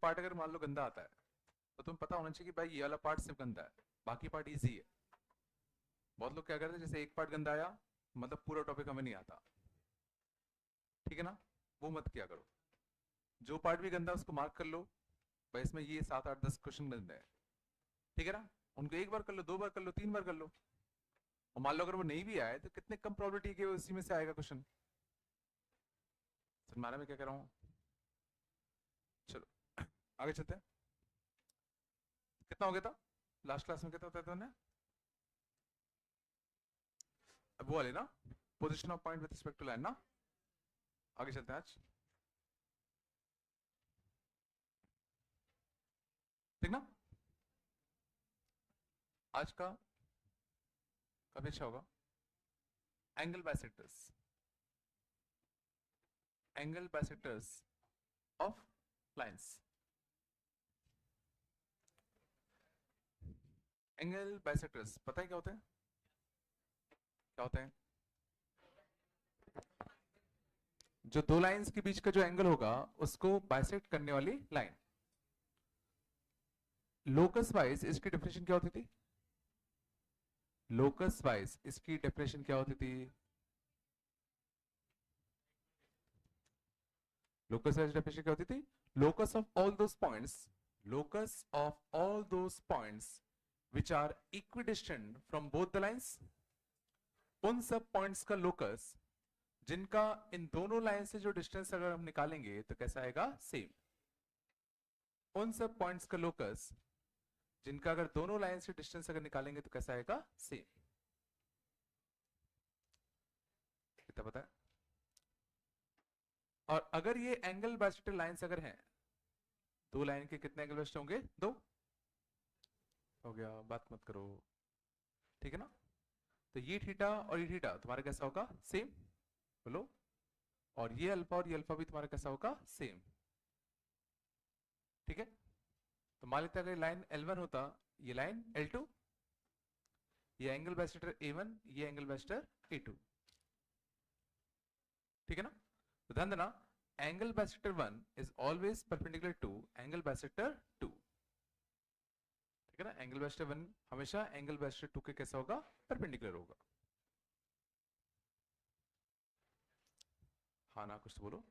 Part अगर मान लो गंदा आता है तो तुम्हें पता होना चाहिए कि भाई ये वाला पार्ट सिर्फ गंदा है, बाकी पार्ट इजी है। बहुत लोग क्या करते हैं, जैसे एक पार्ट गंदा आया मतलब पूरा टॉपिक हमें नहीं आता, ठीक है ना। वो मत किया करो। जो पार्ट भी गंदा है उसको मार्क कर लो, भाई इसमें ये 7 8 10 क्वेश्चन गंदे हैं, ठीक है ना। उनको एक बार कर लो, 2 बार कर लो, 3 बार कर लो। और मान लो अगर वो नहीं भी आए तो कितने कम प्रोबेबिलिटी है कि उसी में से आएगा क्वेश्चन। तुम्हारा मैं क्या कह रहा हूँ। चलो आगे चलते हैं। कितना हो गया था लास्ट क्लास में, कितना होता था। वो वाले ना, position of point with respect to line ना। आगे चलते हैं आज, ठीक ना। आज का काफी अच्छा होगा। Angle bisectors, angle bisectors of lines. Angle bisectors पता है क्या होते हैं, क्या होते हैं। जो दो लाइंस के बीच का जो एंगल होगा उसको बाइसेक्ट करने वाली लाइन। लोकस वाइज इसकी डेफिनेशन क्या होती थी, लोकस वाइज इसकी डेफिनेशन क्या होती थी। लोकस वाइज डेफिनेशन क्या होती थी, locus of all those points, locus of all those points which are equidistant from both the lines. उन सब पॉइंट्स का लोकस जिनका इन दोनों लाइन से जो डिस्टेंस अगर हम निकालेंगे तो कैसा आएगा, सेम। उन सब पॉइंट्स का लोकस जिनका अगर दोनों लाइन से डिस्टेंस अगर निकालेंगे तो कैसा आएगा, सेम। कितना पता है। और अगर ये एंगल बाइसेक्टर लाइंस अगर हैं, दो लाइन के कितने एंगल बाइसेक्टर होंगे, दो। हो गया, बात मत करो, ठीक है ना। तो ये थीटा और ये थीटा तुम्हारा कैसा होगा, सेम। बोलो। और ये अल्फा और ये अल्फा भी तुम्हारा कैसा होगा, सेम, ठीक है। तो मान लेते हैं अगर लाइन L1 होता, ये लाइन L2, ये एंगल बाइसेक्टर A1, ये एंगल बाइसेक्टर A2, ठीक है ना। तो ध्यान देना, angle bisector 1 is always perpendicular to angle bisector 2, ठीक है ना। एंगल बाइसेक्टर 1 हमेशा एंगल बाइसेक्टर 2 के कैसा होगा, परपेंडिकुलर होगा। हाँ ना, कुछ तो बोलो।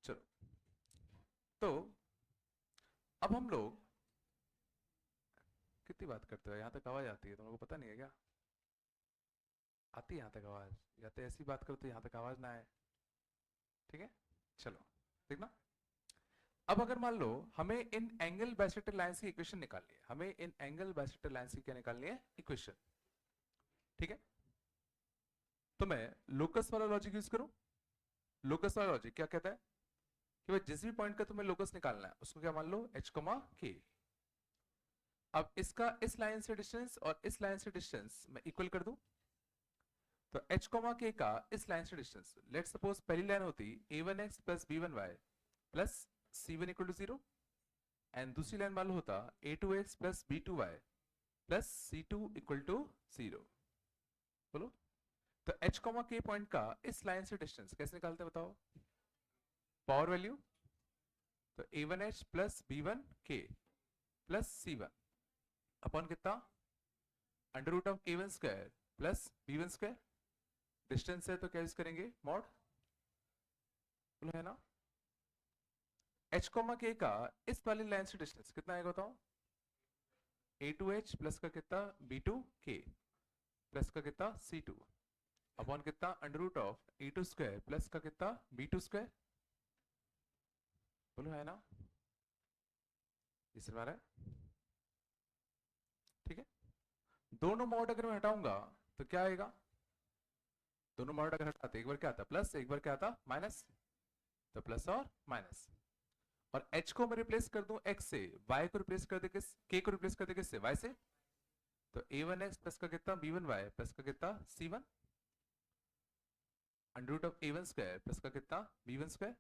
चलो, तो अब हम लोग कितनी बात करते हो, यहाँ तक आवाज आती है, तुम लोगों को पता नहीं है क्या, आती है यहाँ तक आवाज, या तो ऐसी बात करो तो यहाँ तक आवाज ना आए, ठीक है। चलो देखना, अब अगर मान लो हमें इन एंगल बाइसेक्टर लाइंस की इक्वेशन निकालनी है, हमें इन एंगल बाइसेक्टर लाइंस की क्या निकालनी है, इक्वेशन, ठीक है। तो मैं लोकस वाला लॉजिक यूज करूं। लोकस वाला लॉजिक क्या कहता है कि भाई जिस भी पॉइंट का तुम्हें लोकस निकालना है उसको क्या मान लो, h k। अब इसका इस लाइन से डिस्टेंस और इस लाइन से डिस्टेंस मैं इक्वल कर दूं, तो h k का इस लाइन से डिस्टेंस, लेट सपोज पहली लाइन होती a1x plus b1y plus c1 equal to 0, and दूसरी लाइन मान लो होता a2x plus b2y plus c2 equal to 0। बोलो। तो h k पॉइंट का इस लाइन से डिस्टेंस कैसे निकालते हैं बताओ, पावर वैल्यू। तो a1h plus b1k plus c1 upon कितना, under root of a1 square plus b1 square, distance है तो क्या यूज करेंगे, मॉड। बोलो है ना। h k का इस वाली लाइन से डिस्टेंस कितना आएगा बताओ, a2h प्लस का कितना b2k प्लस का कितना c2 अपॉन कितना, under root of a2 square plus का कितना b2 स्क्वायर। बोलो है ना, इस बार है, ठीक है। दोनों मॉड अगर मैं हटाऊंगा तो क्या आएगा, दोनों मॉड अगर हटाते एक बार क्या आता प्लस, एक बार क्या आता माइनस, तो प्लस और माइनस। और h को मैं रिप्लेस कर दूं x से, y को रिप्लेस कर दे किस, k को रिप्लेस कर दे किससे, y से। तो a1x प्लस का कितना b1y प्लस का कितना c1 under root of a1 square plus का कितना b1 स्क्वायर,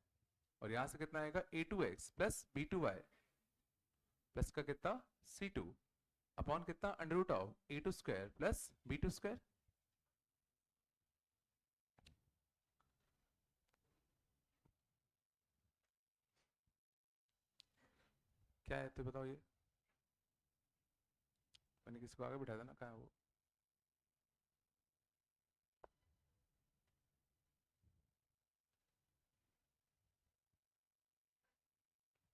और यहां से कितना आएगा a2x प्लस b2y प्लस का कितना c2 अपॉन कितना, under root of a2 square plus b2 square. क्या है तो बताओ ये, मैंने किसी को आगे बिठा था ना, कहाँ है वो?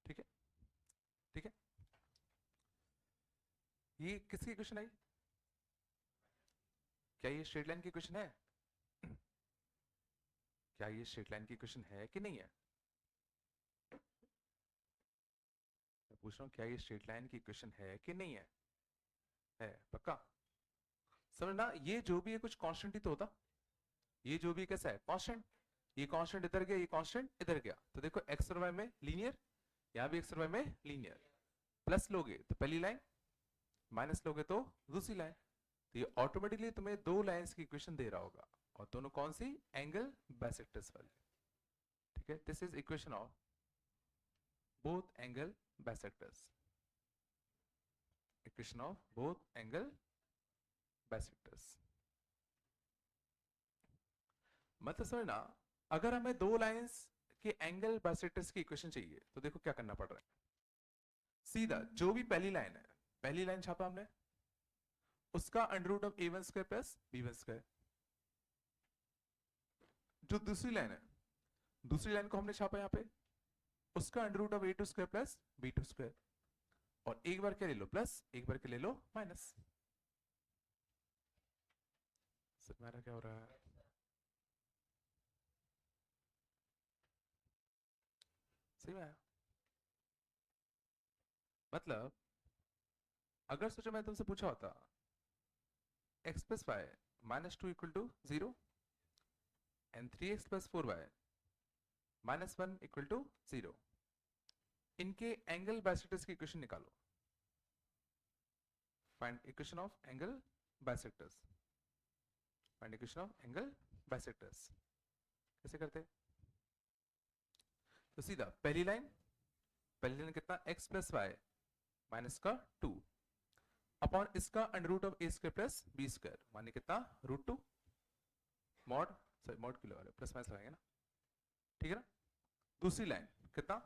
ठीक है, ठीक है। ये किसकी इक्वेशन आई? क्या ये स्ट्रेट लाइन की इक्वेशन है? क्या ये स्ट्रेट लाइन की इक्वेशन है कि नहीं है? मैं पूछ रहा हूँ, क्या ये स्ट्रेट लाइन की इक्वेशन है कि नहीं है? है पक्का? समझना, ये जो भी है कुछ कांस्टेंट ही तो होता। ये जो भी कैसा है, कांस्टेंट। ये कांस्टेंट इधर गया, ये कांस्टेंट इधर गया, तो देखो एक्स और वाई में लीनियर, यहाँ भी एक्स और वाई में लीनियर। प्लस लोगे तो पहली लाइन, माइनस लोगे तो दूसरी लाइन, तो ये ऑटोमेटिकली तुम्हें दो लाइंस की इक्वेशन दे रहा होगा, और दोनों कौन सी? एंगल बाइसेक्टर्स वाली। ठीक है, this is equation of both angle bisectors, equation of both angle bisectors. मतलब समझना, अगर हमें दो लाइंस के एंगल बाइसेक्टर्स की इक्वेशन चाहिए तो देखो क्या करना पड़ रहा है। सीधा जो भी पहली लाइन है, पहली लाइन छापा हमने, उसका under root of a1 square plus b1 square. जो दूसरी लाइन है, दूसरी लाइन को हमने छापा यहाँ पे, उसका under root of a2 square plus b2 square. और एक बार क्या ले लो प्लस, एक बार क्या ले लो माइनस। समझ में आ रहा क्या हो रहा है? सही में आया? मतलब अगर सोचो मैं तुमसे पूछा होता x plus Y minus two equal to zero and 3x plus 4y minus one equal to zero, इनके एंगल बाइसेक्टर्स की इक्वेशन निकालो। Find equation of angle bisectors, find equation of angle bisectors. कैसे करते? तो सीधा पहली लाइन, पहली line कितना, x प्लस वाई माइनस का 2 अपॉन इसका under root of a square plus b square, माने कितना, रूट 2 मॉड, सॉरी मॉड क्यों लगा रहे हो, प्लस माइनस लगाएंगे ना, ठीक है ना। दूसरी लाइन कितना,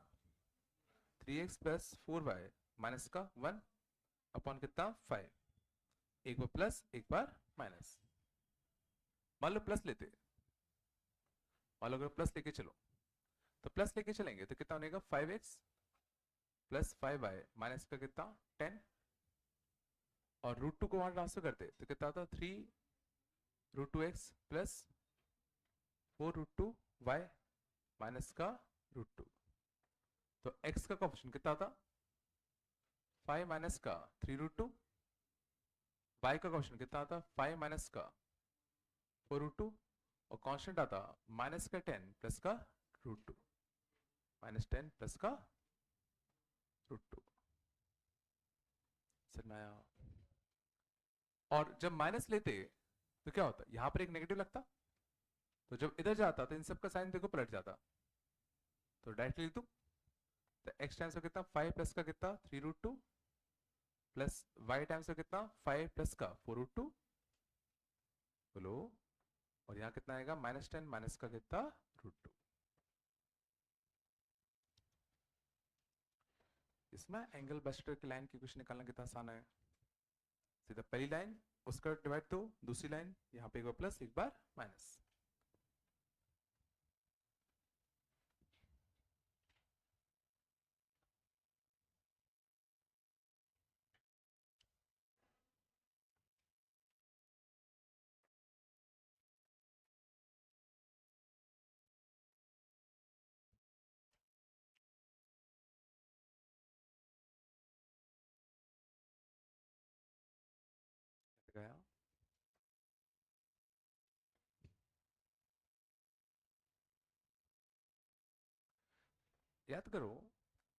3x प्लस 4y माइनस का 1 अपॉन कितना 5, एक बार प्लस एक बार माइनस। मान लो प्लस लेते, मान लो अगर प्लस लेके चलो, तो प्लस लेके चलेंगे तो कितना बनेगा, 5x प्लस 5y माइनस का कितना 10, और रूट 2 को वहां ट्रांसफर करते तो कितना आता, 3 root 2x plus 4 root 2 y minus का रूट 2। तो x का कोएफिशिएंट कितना आता, 5 माइनस का 3 रूट 2, y का कोएफिशिएंट कितना आता, 5 माइनस का 4 रूट 2, और कांस्टेंट आता माइनस का 10 प्लस का रूट 2, माइनस 10 प्लस का रूट 2। समझ में आया? और जब माइनस लेते तो क्या होता, यहां पर एक नेगेटिव लगता, तो जब इधर जाता तो इन सब का साइन देखो पलट जाता, तो डायरेक्टली लिख दूं, तो x टाइम्स का कितना, 5 प्लस का कितना 3 रूट 2 प्लस y टाइम्स का कितना 5 प्लस का 4 रूट 2 बोलो, और यहाँ कितना आएगा माइनस 10 माइनस का कितना रूट 2। इसमें एंगल बाइसेक्टर की लाइन की इक्वेशन निकालना कितना आसान है। सीधा पहली लाइन उसका डिवाइड दो, दूसरी लाइन यहाँ पे एक बार प्लस एक बार माइनस। गया, याद करो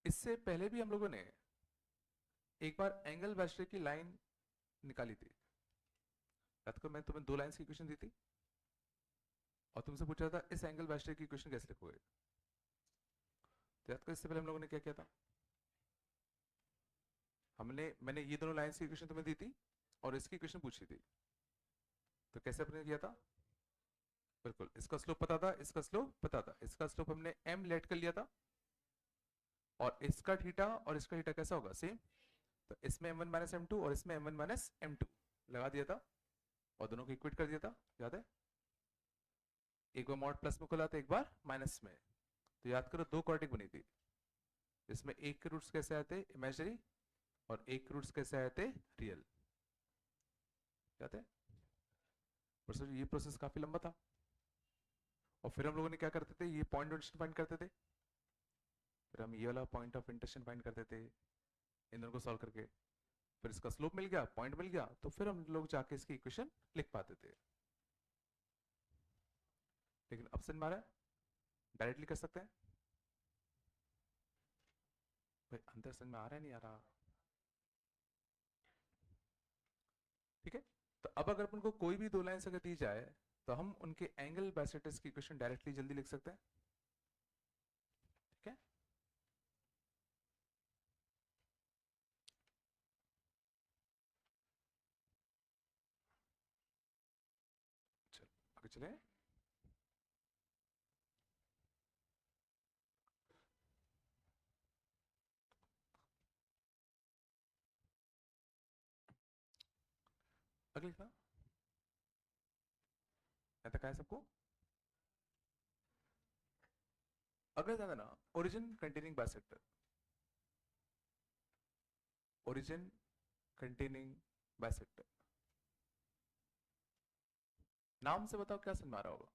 इससे पहले भी हम लोगों ने एक बार एंगल बाइसेक्टर की लाइन निकाली थी। याद करो मैंने तुम्हें दो लाइंस की इक्वेशन दी थी और तुमसे पूछा था इस एंगल बाइसेक्टर की इक्वेशन कैसे लिखोगे। तो याद करो इससे पहले हम लोगों ने क्या किया था, मैंने ये दोनों लाइंस की इक्वेशन तुम्हें दी थी और इसकी इक्वेशन पूछी थी। तो कैसे अपने किया था, बिल्कुल इसका स्लोप पता था, इसका स्लोप पता था, इसका स्लोप हमने m लेट कर लिया था और इसका थीटा और इसका थीटा कैसा होगा, सेम। तो इसमें m1 माइनस m2 और इसमें m1 माइनस m2 लगा दिया था और दोनों को इक्वेट कर दिया था, याद है। एक बार मॉड प्लस में खुला था, एक बार माइनस में। तो याद करो दो क्वाड्रेटिक बनी थी, इसमें एक के रूट्स कैसे आते, इमेजिनरी, और एक के रूट्स कैसे आए थे, रियल, याद है। ये प्रोसेस काफी लंबा था। और फिर हम लोगों ने क्या करते थे, ये पॉइंट ऑफ इंटरसेक्शन फाइंड करते थे, फिर हम ये वाला पॉइंट ऑफ इंटरसेक्शन फाइंड करते थे इन दोनों को सॉल्व करके। फिर इसका स्लोप मिल गया, पॉइंट मिल गया, तो फिर हम लोग जाके इसकी इक्वेशन लिख पाते थे। लेकिन अब समझ में आ रहा है, डायरेक्टली कर सकते हैं। भाई अंतर समझ में आ रहा है, नहीं आ रहा, ठीक है। तो अब अगर अपन को कोई भी दो लाइंस अगर दी जाए तो हम उनके एंगल बाइसेक्टर्स की इक्वेशन डायरेक्टली जल्दी लिख सकते हैं, ठीक है। चलो आगे चले। अगली था, यहाँ तक है सबको। अगले था ना, origin containing bisector, origin containing bisector. नाम से बताओ क्या समझ में आ रहा होगा,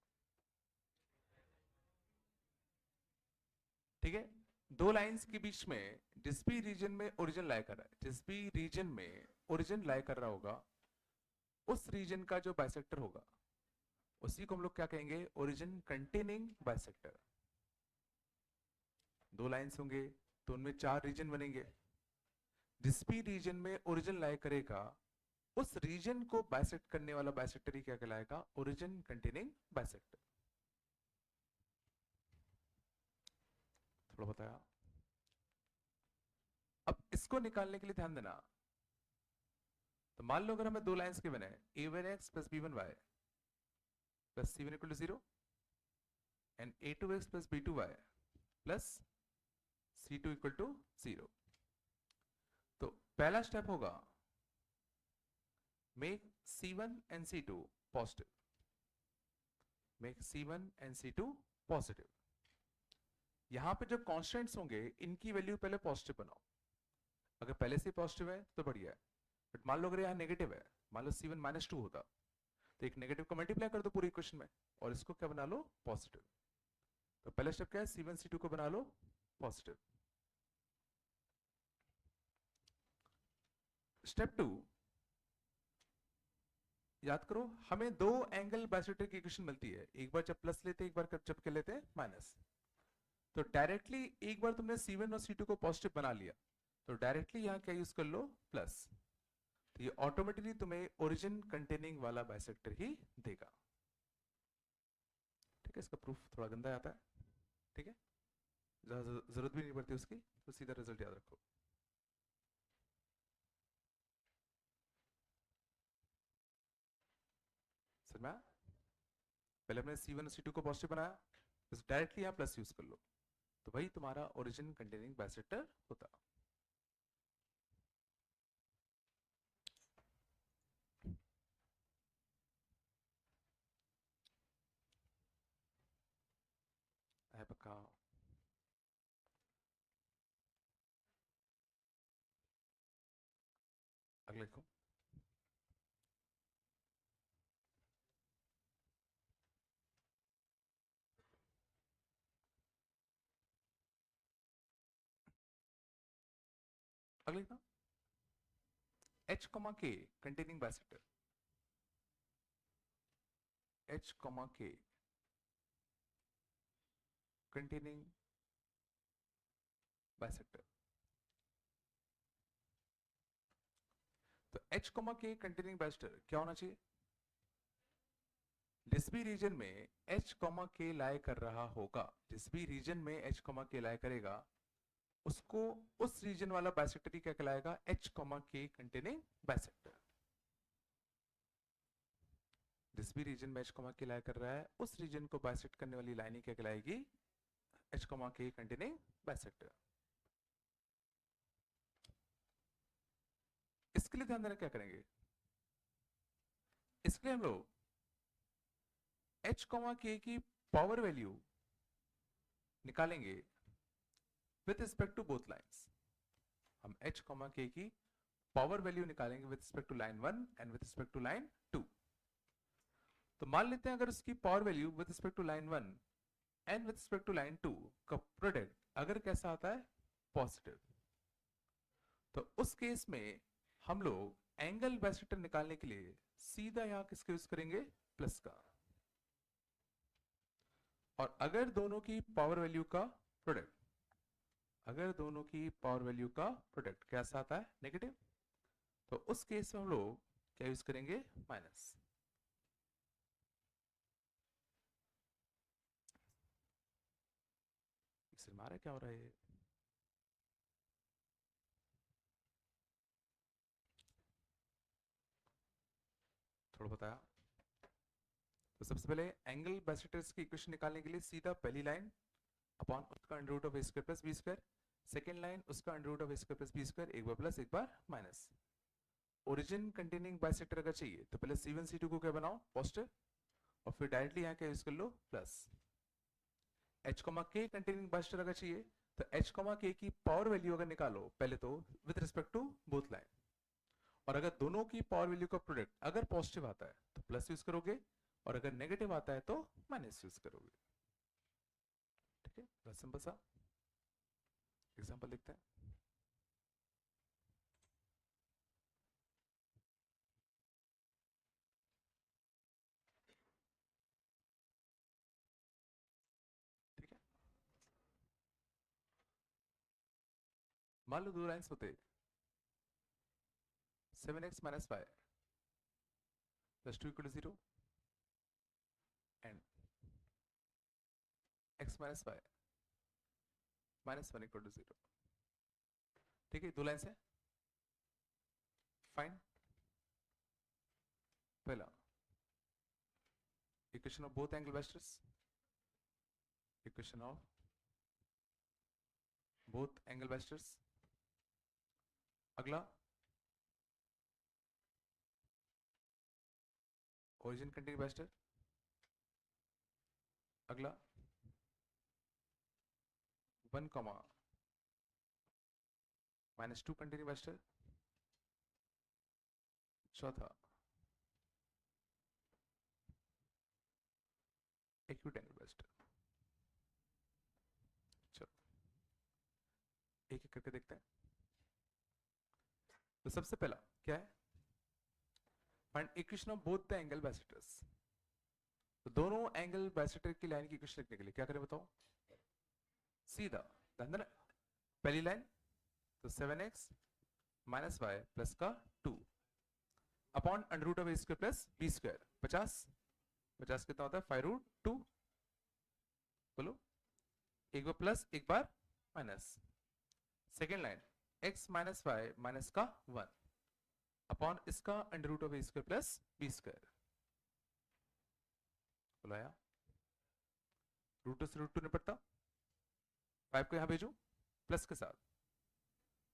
ठीक है। दो लाइंस के बीच में जिस भी रीजन में ओरिजिन लाई कर रहा है, जिस भी रीजन में ओरिजिन लाई कर रहा होगा, उस रीजन का जो बाइसेक्टर होगा उसी को हम लोग क्या कहेंगे, ओरिजिन कंटेनिंग बाइसेक्टर। दो लाइंस होंगे तो उनमें चार रीजन बनेंगे, जिस भी रीजन में ओरिजिन लाई करेगा उस रीजन को बाइसेक्ट करने वाला बाइसेक्टर ही क्या कहलाएगा, ओरिजिन कंटेनिंग बाइसेक्टर। थोड़ा बताया। अब इसको निकालने के लिए ध्यान देना, तो मान लो अगर हमें दो लाइंस गिवन है, a1x plus b1y plus c1 equal to 0 and a2x plus b2y plus c2 equal to 0। तो पहला स्टेप होगा make c1 and c2 positive, make c1 and c2 positive. यहां पे जो कांस्टेंट्स होंगे इनकी वैल्यू पहले पॉजिटिव बनाओ, अगर पहले से पॉजिटिव है तो बढ़िया है, बट मान लो अगर यहाँ नेगेटिव है, मान लो c1 माइनस 2 होता, तो एक नेगेटिव को मल्टीप्लाई कर दो पूरी इक्वेशन में और इसको क्या बना लो, पॉजिटिव। तो पहला स्टेप क्या है, c1 c2 को बना लो पॉजिटिव। स्टेप 2, याद करो हमें दो एंगल बाइसेक्टर की इक्वेशन मिलती है, एक बार जब प्लस लेते हैं, एक बार जब क्या लेते हैं, माइनस। तो डायरेक्टली एक बार तुमने c1 और c2 को पॉजिटिव बना लिया, तो डायरेक्टली यहां क्या यूज कर लो, प्लस। तो ये ऑटोमेटिकली तुम्हें ओरिजिन कंटेनिंग वाला बाइसेक्टर ही देगा, ठीक है। इसका प्रूफ थोड़ा गंदा आता है, ठीक है, जरूरत भी नहीं पड़ती उसकी, तो सीधा रिजल्ट याद रखो। समझ में आया? पहले हमने c1 और c2 को पॉजिटिव बनाया, बस डायरेक्टली यहाँ प्लस यूज कर लो, तो वही तुम्हारा ओरिजिन कंटेनिंग बाइसेक्टर होता। है पक्का? अगले को अगले ना, h k containing bisektor, h k containing bisektor। तो h k containing bisektor क्या होना चाहिए, जिस भी रीजन में h k लाई कर रहा होगा, जिस भी रीजन में h k लाई करेगा उसको उस रीजन वाला बाइसेक्टर ही क्या कहलाएगा, h k containing bisektor। जिस भी रीजन में h k लाई कर रहा है उस रीजन को बाइसेक्ट करने वाली लाइन ही क्या कहलाएगी, h k containing bisektor। इसके लिए ध्यान देना क्या करेंगे, इसके लिए हम लोग h कॉमा k की पावर वैल्यू निकालेंगे with respect to both lines. हम h कॉमा k की पावर वैल्यू निकालेंगे with respect to line 1 and with respect to line 2। तो मान लेते हैं अगर उसकी power value with respect to line 1 and with respect to line 2 का प्रोडक्ट अगर कैसा आता है, पॉजिटिव, तो उस केस में हम लोग एंगल बाइसेक्टर निकालने के लिए सीधा यहां किसका यूज करेंगे, प्लस का। और अगर दोनों की पावर वैल्यू का प्रोडक्ट, अगर दोनों की पावर वैल्यू का प्रोडक्ट कैसा आता है, नेगेटिव, तो उस केस में हम लोग क्या यूज करेंगे, माइनस। हमारा क्या हो रहा है, थोड़ा बताया। तो सबसे पहले एंगल बाइसेक्टर्स की इक्वेशन निकालने के लिए सीधा पहली लाइन अपॉन उसका under root of A square plus B square, second line उसका under root of A square plus B square, एक बार प्लस एक बार माइनस। ओरिजिन कंटेनिंग बाइसेक्टर अगर चाहिए तो पहले C1 C2 को क्या बनाओ, पॉजिटिव, और फिर डायरेक्टली यहाँ क्या यूज कर लो, plus. h k containing bisector अगर चाहिए तो h k की पावर वैल्यू अगर निकालो पहले तो with respect to both line, और अगर दोनों की पावर वैल्यू का प्रोडक्ट अगर पॉजिटिव आता है तो प्लस यूज करोगे, और अगर नेगेटिव आता है तो माइनस यूज करोगे। ठीक है, बस सिंपल सा एग्जांपल देखते हैं। ठीक है, मान लो दो लाइंस होते 7x minus Y plus 2 equal to 0 and x minus Y minus 1 equal to 0। ठीक है, दो लाइंस है, फाइन। पहला equation of both angle bisectors, equation of both angle bisectors. अगला ओरिजिन कंटिन्यू बाइसेक्टर। अगला 1 कॉमा माइनस 2 कंटिन्यू बाइसेक्टर। चौथा acute angle bisector. चलो एक एक करके देखते हैं। तो सबसे पहला क्या है, find equation of both the angle bisectors. तो दोनों एंगल बाइसेक्टर की लाइन की इक्वेशन लिखने के लिए क्या करें बताओ, सीधा ध्यान देना, पहली लाइन तो 7x माइनस वाई प्लस का 2 upon under root of A square plus B square, 50 50 कितना होता है, 5 रूट 2। बोलो, एक बार प्लस एक बार minus. Second line x minus Y minus का 1 अपॉन इसका under root of A square plus B square. बोलाया रूट टू से रूट टू निपटता, 5 को यहां भेजू प्लस के साथ,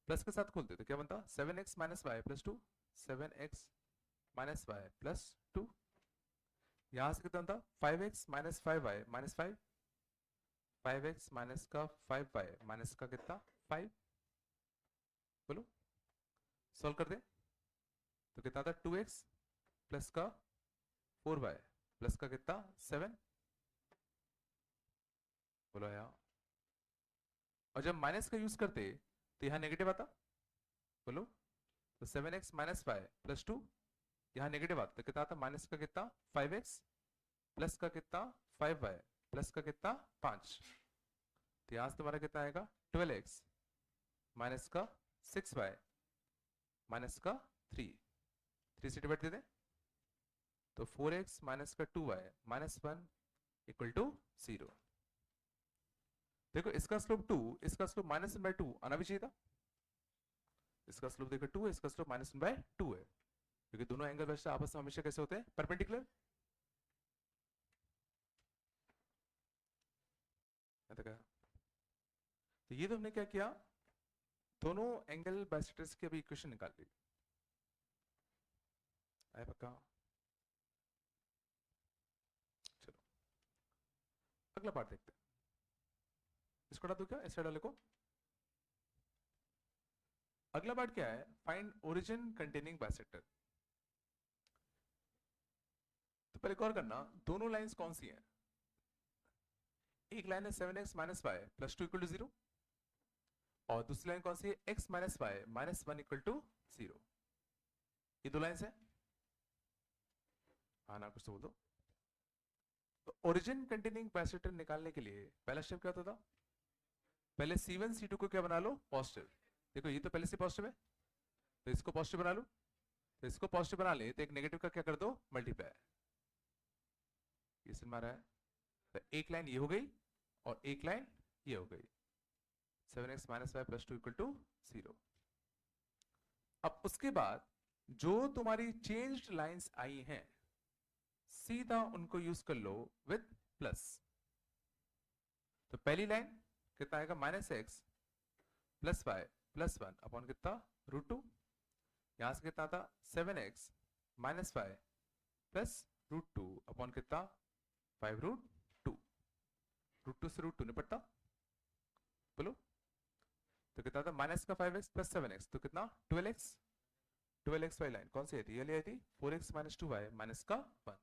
प्लस के साथ खोलते तो क्या बनता, 7x minus Y plus 2, 7x minus Y plus 2। यहां से कितना बनता, 5x minus 5y minus 5, 5x minus का 5y माइनस का कितना 5। बोलो सॉल्व कर दे तो कितना था, 2x प्लस का 4y प्लस का कितना 7। बोलो यार, और जब माइनस का यूज करते तो यहां नेगेटिव आता। बोलो, तो 7x माइनस वाई प्लस 2, यहां नेगेटिव आता तो कितना आता, माइनस का कितना 5x प्लस का कितना 5y प्लस का कितना 5। तो यहां से तुम्हारा कितना आएगा, 12x माइनस का 6y माइनस का 3, 3 से डिवाइड दे दें तो 4x माइनस का 2y माइनस 1 इक्वल टू 0। देखो इसका स्लोप 2, इसका स्लोप माइनस 1 बाय 2 आना भी चाहिए था। इसका स्लोप देखो 2 है, इसका स्लोप माइनस 1 बाय 2 है, क्योंकि दोनों एंगल वैसे आपस में हमेशा कैसे होते हैं, परपेंडिकुलर। तो ये तो हमने क्या किया, दोनों एंगल बाइसेक्टर्स की अभी इक्वेशन निकाल ली। आया पक्का? चलो अगला पार्ट देखते हैं। इसको हटा दो क्या, इस साइड वाले को। अगला पार्ट क्या है, फाइंड ओरिजिन कंटेनिंग बाइसेक्टर। तो पहले गौर करना, दोनों लाइंस कौन सी हैं? एक लाइन है 7x minus Y plus 2 equal to 0, और दूसरी लाइन कौन सी है, x minus Y minus 1 equal to 0। ये दो लाइंस है। हाँ ना, कुछ तो बोल दो। तो ओरिजिन कंटेनिंग बाइसेक्टर निकालने के लिए पहला स्टेप क्या होता था, पहले C1 C2 को क्या बना लो, पॉजिटिव। देखो ये तो पहले से पॉजिटिव है, तो इसको पॉजिटिव बना लो। तो इसको पॉजिटिव बना ले तो एक नेगेटिव का क्या कर दो, मल्टीप्लाई। ये समझ में आ रहा है? तो एक लाइन ये हो गई और एक लाइन ये हो गई, 7x minus Y plus 2 equal to 0। अब उसके बाद जो तुम्हारी चेंज्ड लाइंस आई हैं, सीधा उनको यूज कर लो विद प्लस। तो पहली लाइन कितना आएगा, minus X plus Y plus 1 upon कितना, √2। यहां से कितना था, 7x minus Y plus √2 upon कितना, 5√2। √2 से √2 निपटता, बोलो। तो कितना था, माइनस का 5x प्लस 7x, तो कितना 12x। 12x वाली लाइन कौन सी आई थी, ये ली आई थी 4x माइनस 2y माइनस का 1।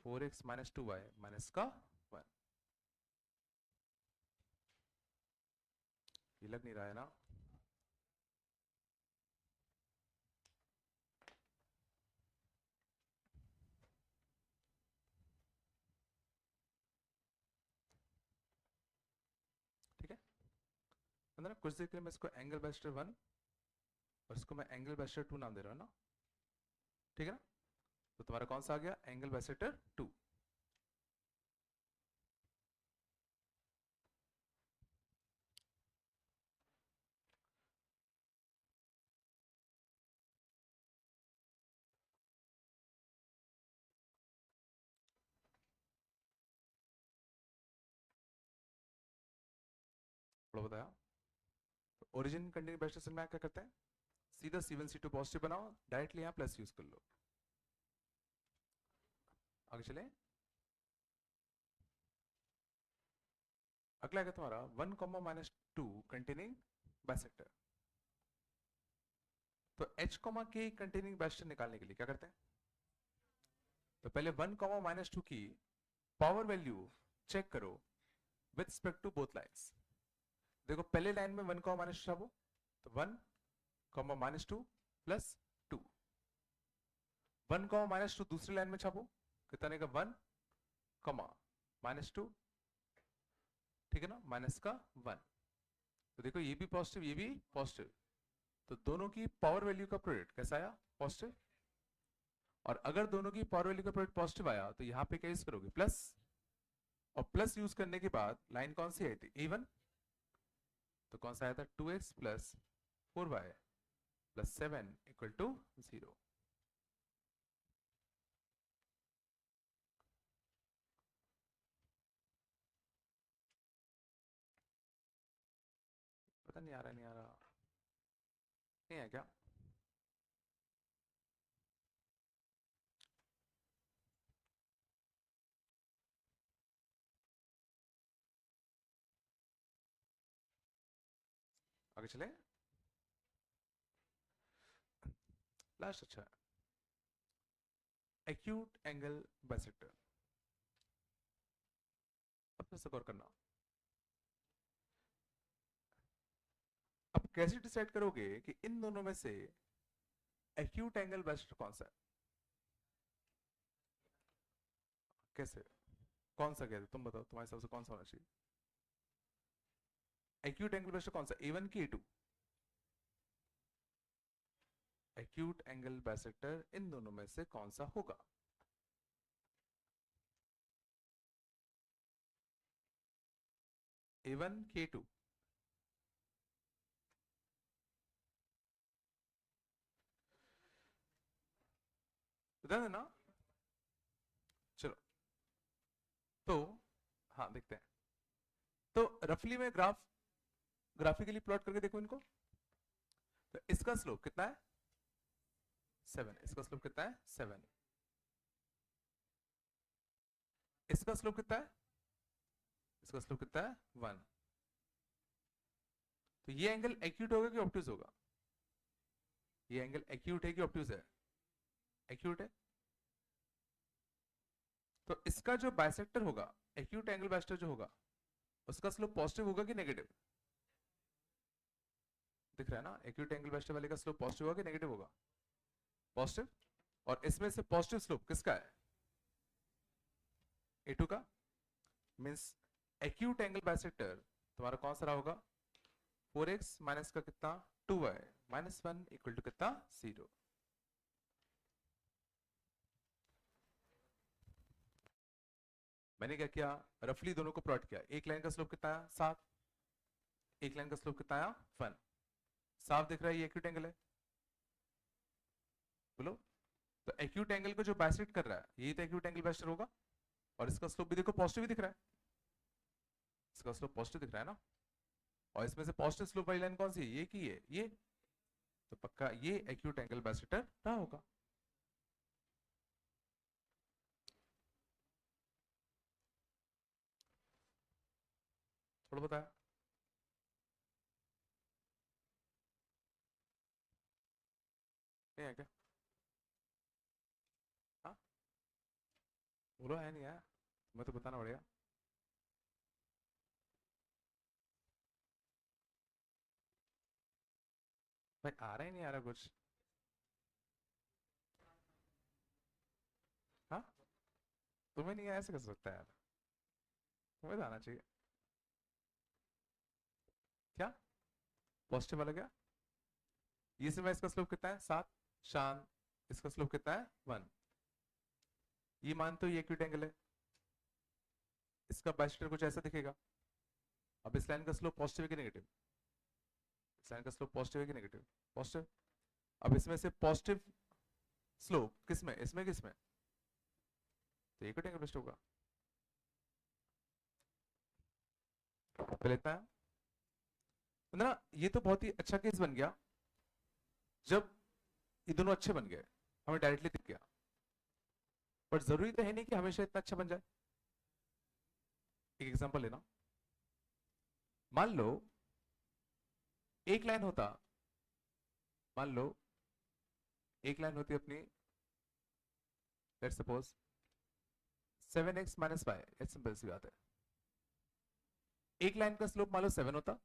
4x माइनस 2y माइनस का 1। ये लग नहीं रहा है ना? ठीक है, अंदर कुछ देर के लिए मैं इसको एंगल बाइसेक्टर 1 और इसको मैं एंगल बाइसेक्टर 2 नाम दे रहा हूं ना, ठीक है ना? तो तुम्हारा कौन सा आ गया, एंगल बाइसेक्टर 2। थोड़ा बताया। ओरिजिन कंटिन्यू बाइसेक्टर में क्या करते हैं, सीधा C1 C2 पॉजिटिव बनाओ, डायरेक्टली यहां प्लस यूज कर लो। आगे चले, अगला है तुम्हारा 1 कॉमा माइनस 2 कंटेनिंग बाइसेक्टर। तो h कॉमा के कंटेनिंग बाइसेक्टर निकालने के लिए क्या करते हैं, तो पहले 1 कॉमा माइनस 2 की पावर वैल्यू चेक करो with respect to both lines. देखो पहले लाइन में 1 कॉमा माइनस 2 छापो, तो 1 comma minus 2 plus 2। 1 comma minus 2 दूसरी लाइन में छापो, कितने का, 1 कॉमा माइनस 2, ठीक है ना, माइनस का 1। तो देखो ये भी पॉजिटिव ये भी पॉजिटिव, तो दोनों की पावर वैल्यू का प्रोडक्ट कैसा आया, पॉजिटिव। और अगर दोनों की पावर वैल्यू का प्रोडक्ट पॉजिटिव आया तो यहां पे क्या यूज करोगे, प्लस। और प्लस यूज करने के बाद लाइन कौन सी आई थी, A1। तो कौन सा आया था, 2x plus 4y plus 7 equal to 0। पता नहीं आ रहा, नहीं आ रहा, नहीं है क्या? आगे चले, लास्ट अच्छा है, एक्यूट एंगल बाइसेक्टर। अब से गौर करना, अब कैसे डिसाइड करोगे कि इन दोनों में से एक्यूट एंगल बाइसेक्टर कौन सा है, कैसे, कौन सा कहते तुम बताओ, तुम्हारे हिसाब से कौन सा होना चाहिए एक्यूट एंगल बाइसेक्टर, कौन सा, A1 की A2? एक्यूट एंगल बाइसेक्टर इन दोनों में से कौन सा होगा, A1 की A2? बता देना। चलो, तो हाँ देखते हैं। तो रफली में ग्राफिकली प्लॉट करके देखो इनको। तो इसका स्लोप कितना है, 7, इसका स्लोप कितना है 7, इसका स्लोप कितना है, इसका स्लोप कितना है 1। तो ये एंगल एक्यूट होगा कि ऑब्ट्यूज होगा, ये एंगल एक्यूट है कि ऑब्ट्यूज है, एक्यूट है। तो इसका जो बाइसेक्टर होगा, एक्यूट एंगल बाइसेक्टर जो होगा, उसका स्लोप पॉजिटिव होगा कि नेगेटिव, दिख रहा है ना, एक्यूट एंगल बाइसेक्टर वाले का स्लोप पॉजिटिव होगा कि नेगेटिव होगा, पॉजिटिव। और इसमें से पॉजिटिव स्लोप किसका है, A2 का, मींस एक्यूट एंगल बाइसेक्टर तुम्हारा कौन सा रहा होगा, 4x माइनस का कितना 2y माइनस 1 इक्वल टू कितना 0। मैंने क्या किया, रफली दोनों को प्लॉट किया, एक लाइन का स्लोप कितना आया 7, एक लाइन का स्लोप कितना आया 1, साफ दिख रहा है ये एक्यूट एंगल है, बोलो। तो एक्यूट एंगल को जो बाइसेक्ट कर रहा है यही तो एक्यूट एंगल बाइसेक्टर होगा, और इसका स्लोप भी देखो पॉजिटिव ही दिख रहा है, इसका स्लोप पॉजिटिव दिख रहा है ना, और इसमें से पॉजिटिव स्लोप वाली लाइन कौन सी है, ये की है ये, तो पक्का ये एक्यूट एंगल बाइसेक्टर रहा होगा। थोड़ा बताया, नहीं है क्या, हाँ बोलो, है नहीं है, मैं तो बताना पड़ेगा। भाई आ रहा ही नहीं आ रहा कुछ, हाँ तुम्हें नहीं आया, ऐसे कर सकता है यार, तुम्हें तो आना चाहिए। क्या पॉजिटिव वाला क्या, ये से इसका स्लोप कितना है 7, शान इसका स्लोप कितना है 1, ये मान तो ये एक्यूट एंगल है, इसका बाइसेक्टर कुछ ऐसा दिखेगा। अब इस लाइन का स्लोप पॉजिटिव है कि नेगेटिव, इस लाइन का स्लोप पॉजिटिव है कि नेगेटिव, पॉजिटिव। अब इसमें से पॉजिटिव स्लोप किसमें, इसमें किसमें, तो एक्यूट एंगल बेस्ट होगा, पहले इतना है ना। ये तो बहुत ही अच्छा केस बन गया जब ये दोनों अच्छे बन गए, हमें डायरेक्टली दिख गया, पर जरूरी तो है नहीं कि हमेशा इतना अच्छा बन जाए। एक एग्जांपल लेना, मान लो एक लाइन होता, मान लो एक लाइन होती अपनी, let's suppose 7x minus Y, ये सिंपल सी बात है। एक लाइन का स्लोप मान लो 7 होता,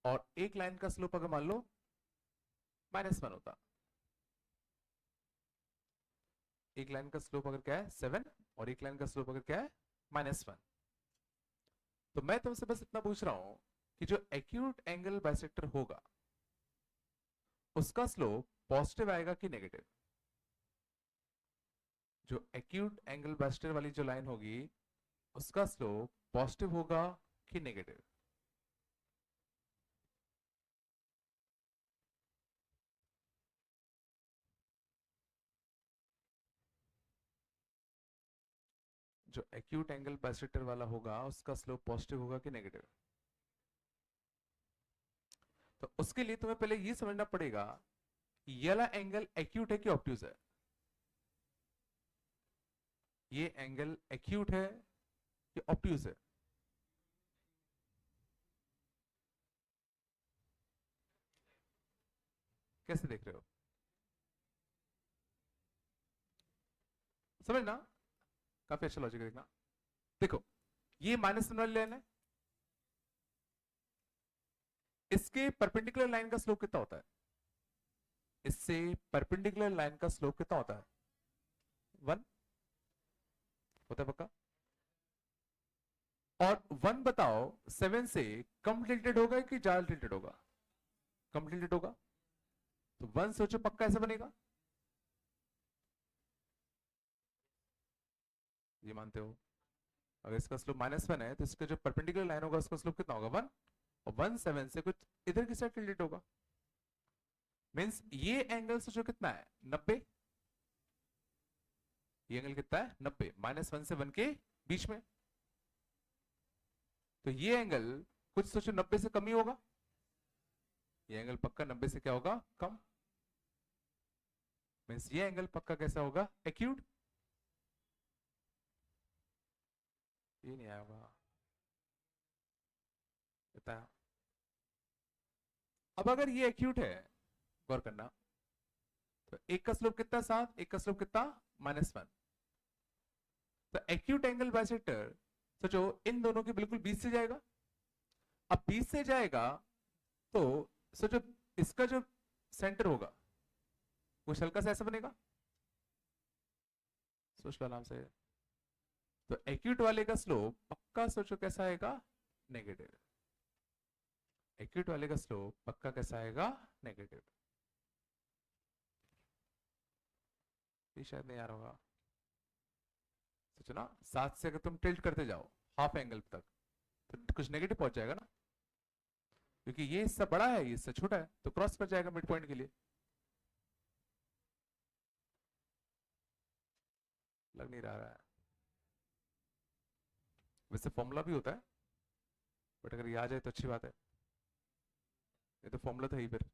और एक लाइन का स्लोप अगर मान लो -1 होता, एक लाइन का स्लोप अगर क्या है 7 और एक लाइन का स्लोप अगर क्या है -1, तो मैं तुमसे बस इतना पूछ रहा हूं कि जो एक्यूट एंगल बाइसेक्टर होगा उसका स्लोप पॉजिटिव आएगा कि नेगेटिव, जो एक्यूट एंगल बाइसेक्टर वाली जो लाइन होगी उसका स्लोप पॉजिटिव होगा कि नेगेटिव, जो एक्यूट एंगल बाइसेक्टर वाला होगा उसका स्लोप पॉजिटिव होगा कि नेगेटिव। तो उसके लिए तुम्हें पहले ये समझना पड़ेगा ये वाला एंगल एक्यूट है कि ऑब्ट्यूज है, ये एंगल एक्यूट है कि ऑब्ट्यूज है। कैसे देख रहे हो, समझना, काफी अच्छा लॉजिक देखना। देखो ये -1 वाली लाइन है, इसके परपेंडिकुलर लाइन का स्लोप कितना होता है, इससे परपेंडिकुलर लाइन का स्लोप कितना होता है 1 होता है पक्का। और 1 बताओ 7 से कम टिल्टेड होगा कि ज्यादा टिल्टेड होगा, कम टिल्टेड होगा, तो 1 सोचो पक्का ऐसा बनेगा, ये मानते हो। अगर इसका स्लोप -1 है तो इसका जो परपेंडिकुलर लाइन होगा उसका स्लोप कितना होगा 1, और 1 7 से कुछ इधर की साइड टिल्टेड होगा, मींस ये एंगल सोचो कितना है 90, ये एंगल कितना है 90, -1 से 1 के बीच में, तो ये एंगल कुछ सोचो 90 से कम ही होगा, ये एंगल पक्का 90 से क्या होगा कम। मीन्स ये एंगल पक्का कैसा होगा, एक्यूट। ये नहीं आया होगा, बताया। अब अगर ये एक्यूट है, गौर करना, तो एक का स्लोप कितना 7, एक का स्लोप कितना -1। तो एक्यूट एंगल बाइसेक्टर सोचो इन दोनों के बिल्कुल बीच से जाएगा। अब बीच से जाएगा तो सोचो इसका जो सेंटर होगा वो हल्का सा ऐसा बनेगा, सोच लो आराम से। तो एक्यूट वाले का स्लोप पक्का सोचो कैसा आएगा, नेगेटिव। एक्यूट वाले का स्लोप पक्का कैसा आएगा, नेगेटिव। ये शायद नहीं आ रहा होगा। सोचो ना, 7 से अगर तुम टिल्ट करते जाओ हाफ एंगल तक तो कुछ नेगेटिव पहुंच जाएगा ना, क्योंकि ये हिस्सा बड़ा है ये हिस्सा छोटा है, तो क्रॉस कर जाएगा मिड पॉइंट के लिए। लग नहीं रहा है, वैसे फॉर्मूला भी होता है, बट अगर ये आ जाए तो अच्छी बात है। ये तो फॉर्मूला था ही, फिर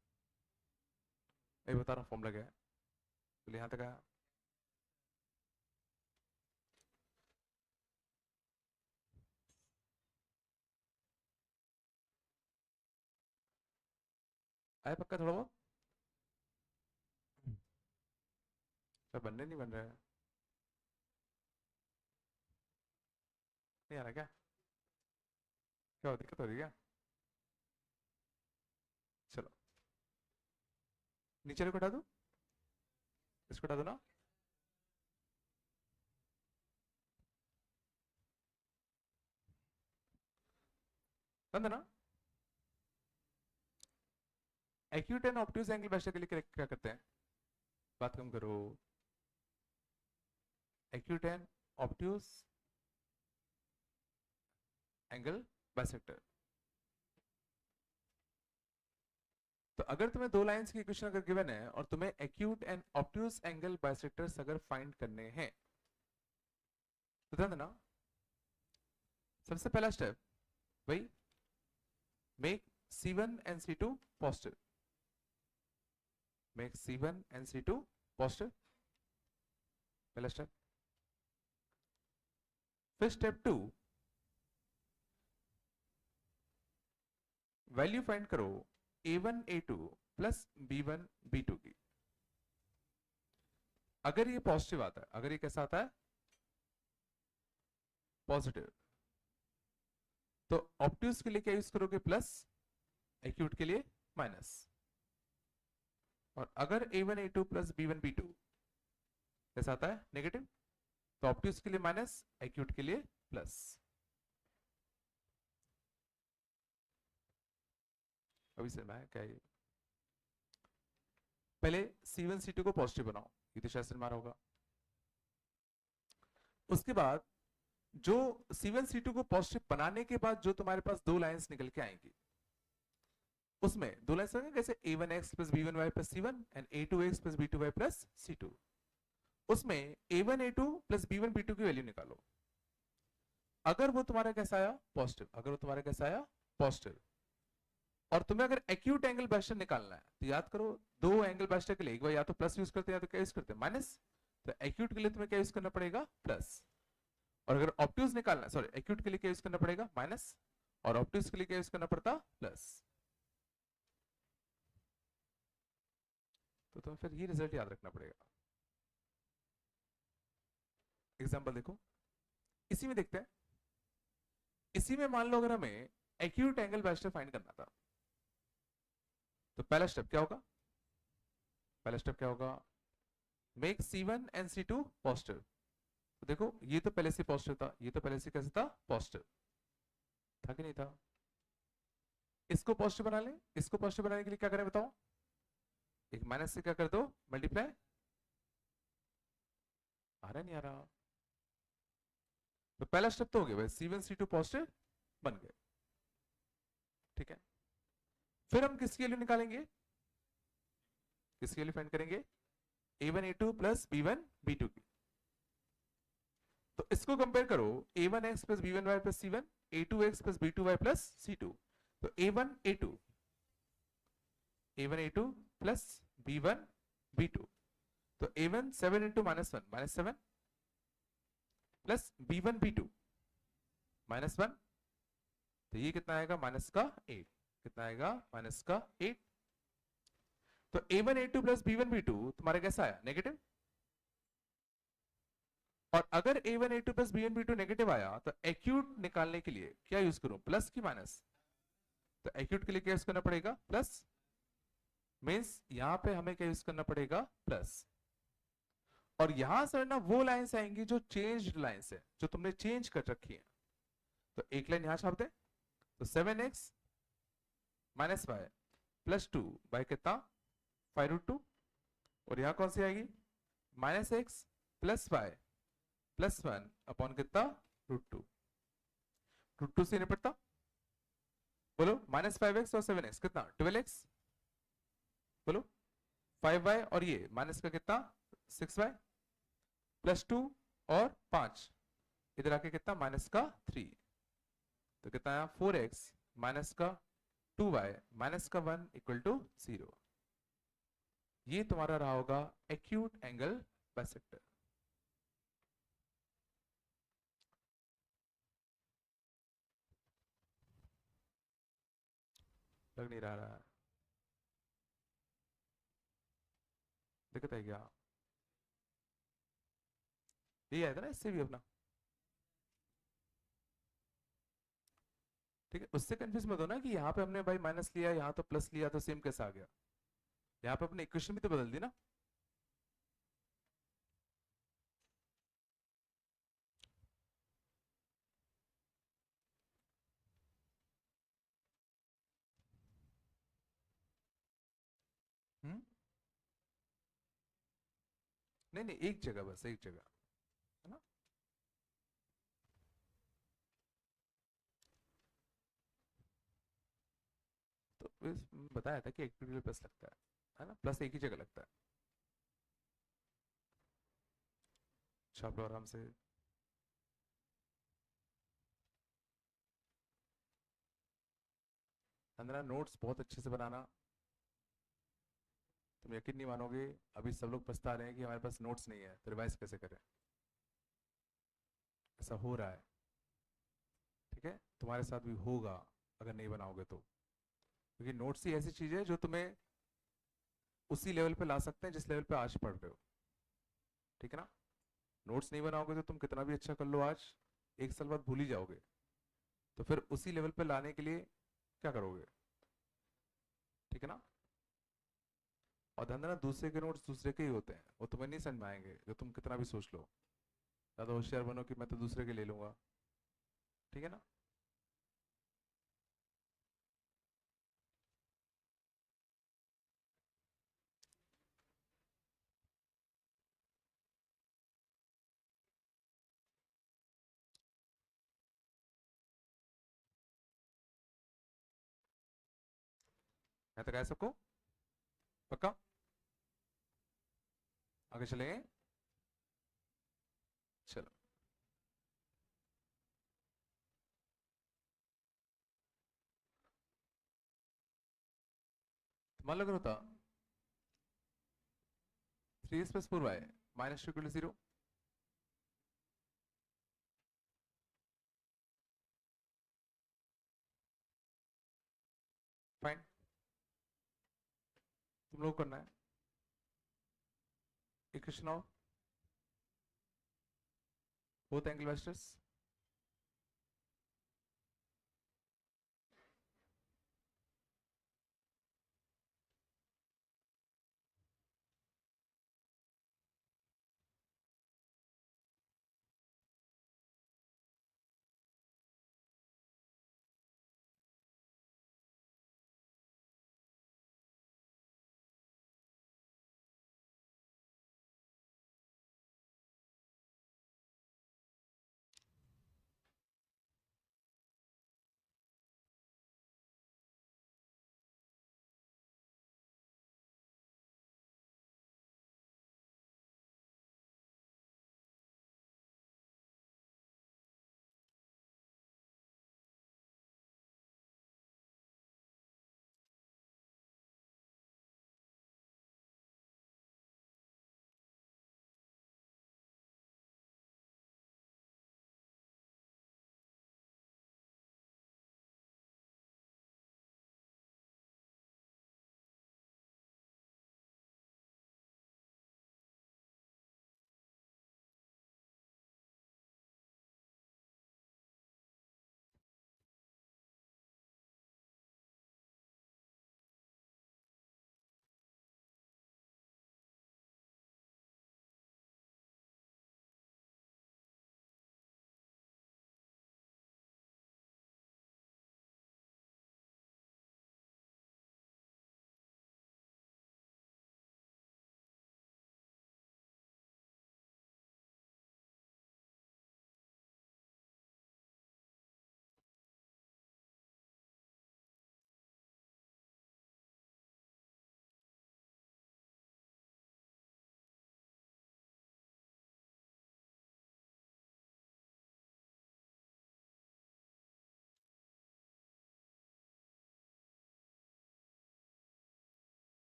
मैं बता रहा हूँ फॉर्मूला क्या है। तो यहां तक आया। आया पक्का थोड़ा बहुत, क्या बनने नहीं बन रहा है, नहीं आ रहा क्या, क्या हो, दिक्कत हो रही है क्या? चलो नीचे को हटा दो, इसको हटा दो ना। बंद है ना। Acute and obtuse angle bisector के लिए क्या करते हैं, बात कम करो। Acute and obtuse angle bisector. तो अगर तुम्हें दो लाइंस की इक्वेशन अगर गिवन है और तुम्हें acute and obtuse angle bisectors अगर फाइंड करने हैं तो ध्यान देना, सबसे पहला स्टेप भाई, make C1 and C2 positive. Make C1 and C2 positive, पहला स्टेप। फिर स्टेप 2, वैल्यू फाइंड करो A1 A2 plus B1 B2 की। अगर ये पॉजिटिव आता है, अगर ये कैसा आता है, पॉजिटिव, तो ऑब्ट्यूज के लिए क्या यूज करोगे, प्लस, एक्यूट के लिए माइनस। और अगर A1 A2 plus B1 B2 कैसा आता है, नेगेटिव, तो ऑब्ट्यूज के लिए माइनस, एक्यूट के लिए प्लस। अभी से मैं क्या है, पहले C1 C2 को पॉजिटिव बनाओ, ये तो शायद से मारा होगा। उसके बाद जो C1 C2 को पॉजिटिव बनाने के बाद जो तुम्हारे पास दो लाइंस निकल के आएंगी, उसमें दो लाइंस होंगे कैसे, A1x plus B1y plus C1 and A2x plus B2y plus C2। उसमें A1 A2 plus B1 B2 की वैल्यू निकालो। अगर वो तुम्हारा कैसा आया, पॉजिटिव, अगर वो तुम्हारा कैसा आया, पॉजिटिव, और तुम्हें अगर एक्यूट एंगल बाइसेक्टर निकालना है तो याद करो दो एंगल बाइसेक्टर के लिए एक बार या तो प्लस यूज करते हैं या तो क्या यूज करते हैं, माइनस। तो एक्यूट के लिए तुम्हें क्या यूज करना पड़ेगा, प्लस। और अगर ऑब्ट्यूज निकालना है, सॉरी, एक्यूट के लिए क्या यूज करना पड़ेगा, माइनस, और ऑब्ट्यूज के लिए क्या यूज करना पड़ता, प्लस। तो तुम्हें फिर ये रिजल्ट याद रखना पड़ेगा। एग्जांपल देखो, इसी में देखते हैं। इसी में मान लो अगर हमें एक्यूट एंगल बाइसेक्टर फाइंड करना था, तो पहला स्टेप क्या होगा, पहला स्टेप क्या होगा, make C1 and C2 positive. तो देखो ये तो पहले से पॉजिटिव था, ये तो पहले से कैसे था, पॉजिटिव था कि नहीं था। इसको पॉजिटिव बना ले, इसको पॉजिटिव बनाने के लिए क्या करें बताओ, एक माइनस से क्या कर दो, मल्टीप्लाई। आ रहा नहीं आ रहा, तो पहला स्टेप तो हो गया भाई, C1 C2 पॉजिटिव बन गए, ठीक है। फिर हम किसकी वैल्यू निकालेंगे, किसकी वैल्यू फाइंड करेंगे, A1 A2 plus B1 B2 की। तो इसको कंपेयर करो, A1x plus B1y plus C1, A2x plus B2y plus C2। तो A1 A2 plus B1 B2, तो a1 7 into -1 plus b1 b2 -1, तो ये कितना आएगा माइनस का 8, कितना आएगा माइनस का 8। तो a1 a2 plus b1 b2 तुम्हारा कैसा आया नेगेटिव, और अगर a1 a2 plus b1 b2 negative आया तो एक्यूट निकालने के लिए क्या यूज करूं, प्लस की माइनस, तो एक्यूट के लिए क्या यूज करना पड़ेगा प्लस, मींस यहां पे हमें क्या यूज करना पड़ेगा प्लस। और यहां से ना वो लाइंस आएंगी जो चेंज्ड लाइंस है, जो तुमने चेंज कर रखी है, तो एक लाइन यहां छाप दे, तो 7x minus Y plus 2 by कितना 5√2, और यहां कौन सी आएगी -x plus Y plus 1 upon कितना √2, √2 से निपटता, बोलो -5x और 7x कितना 12x, बोलो 5y और ये माइनस का कितना 6y प्लस 2 और 5 इधर आके कितना माइनस का 3, तो कितना आया 4x माइनस का 2y माइनस का 1 इक्वल टू 0। ये तुम्हारा रहा होगा एक्यूट एंगल बाइसेक्टर। लग नहीं रहा है, दिक्कत है क्या, यही आया था ना इससे भी अपना, ठीक है। उससे कंफ्यूज मत हो ना कि यहाँ पे हमने भाई माइनस लिया, यहाँ तो प्लस लिया, तो सेम कैसे आ गया, यहाँ पे अपने इक्वेशन भी तो बदल दी ना। हम्म, नहीं नहीं एक जगह, बस एक जगह है ना। तो बताया था कि एक पीरियड प्लस लगता है ना, प्लस एक ही जगह लगता है। छाप लो आराम से। अंदर नोट्स बहुत अच्छे से बनाना, तुम यकीन नहीं मानोगे, अभी सब लोग पछता रहे हैं कि हमारे पास नोट्स नहीं है तो रिवाइज कैसे करें, ऐसा हो रहा है, ठीक है। तुम्हारे साथ भी होगा अगर नहीं बनाओगे तो, क्योंकि नोट्स ही ऐसी चीज है जो तुम्हें उसी लेवल पे ला सकते हैं जिस लेवल पे आज पढ़ रहे हो, ठीक है ना। नोट्स नहीं बनाओगे तो तुम कितना भी अच्छा कर लो आज, एक साल बाद भूल ही जाओगे, तो फिर उसी लेवल पे लाने के लिए क्या करोगे, ठीक है ना। और ध्यान देना दूसरे के नोट्स दूसरे के ही होते हैं, वो तुम्हें नहीं समझ में आएंगे जो तुम कितना भी सोच लो, ज्यादा होशियार बनो कि मैं तो दूसरे के ले लूंगा, ठीक है ना। मैं तो कह सबको पक्का, आगे चलेंगे, चलो। तो मान लो अगर होता 3x plus 4y minus 2 0, fine, तुम लोग करना है equation of both angle vectors,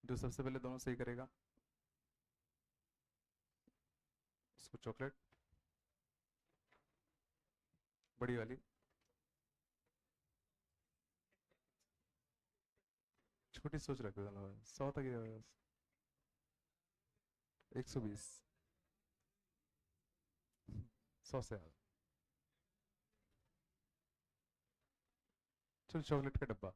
जो सबसे पहले दोनों सही करेगा उसको चॉकलेट, बड़ी वाली। छोटी सोच रखते हो दोनों, 100 तक ही है बस। 120। 100 से ज्यादा। चलो चॉकलेट का डब्बा।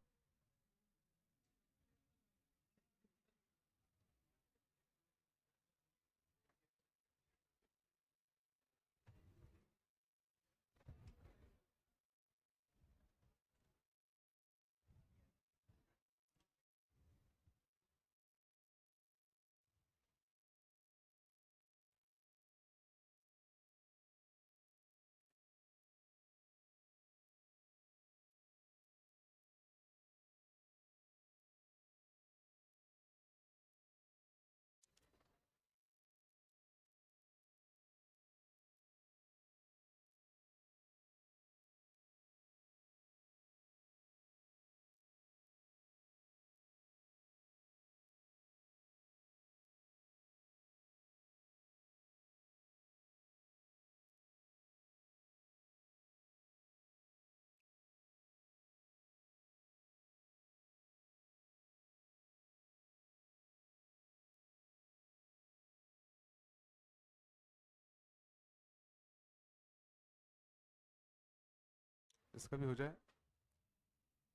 इसका भी हो जाए।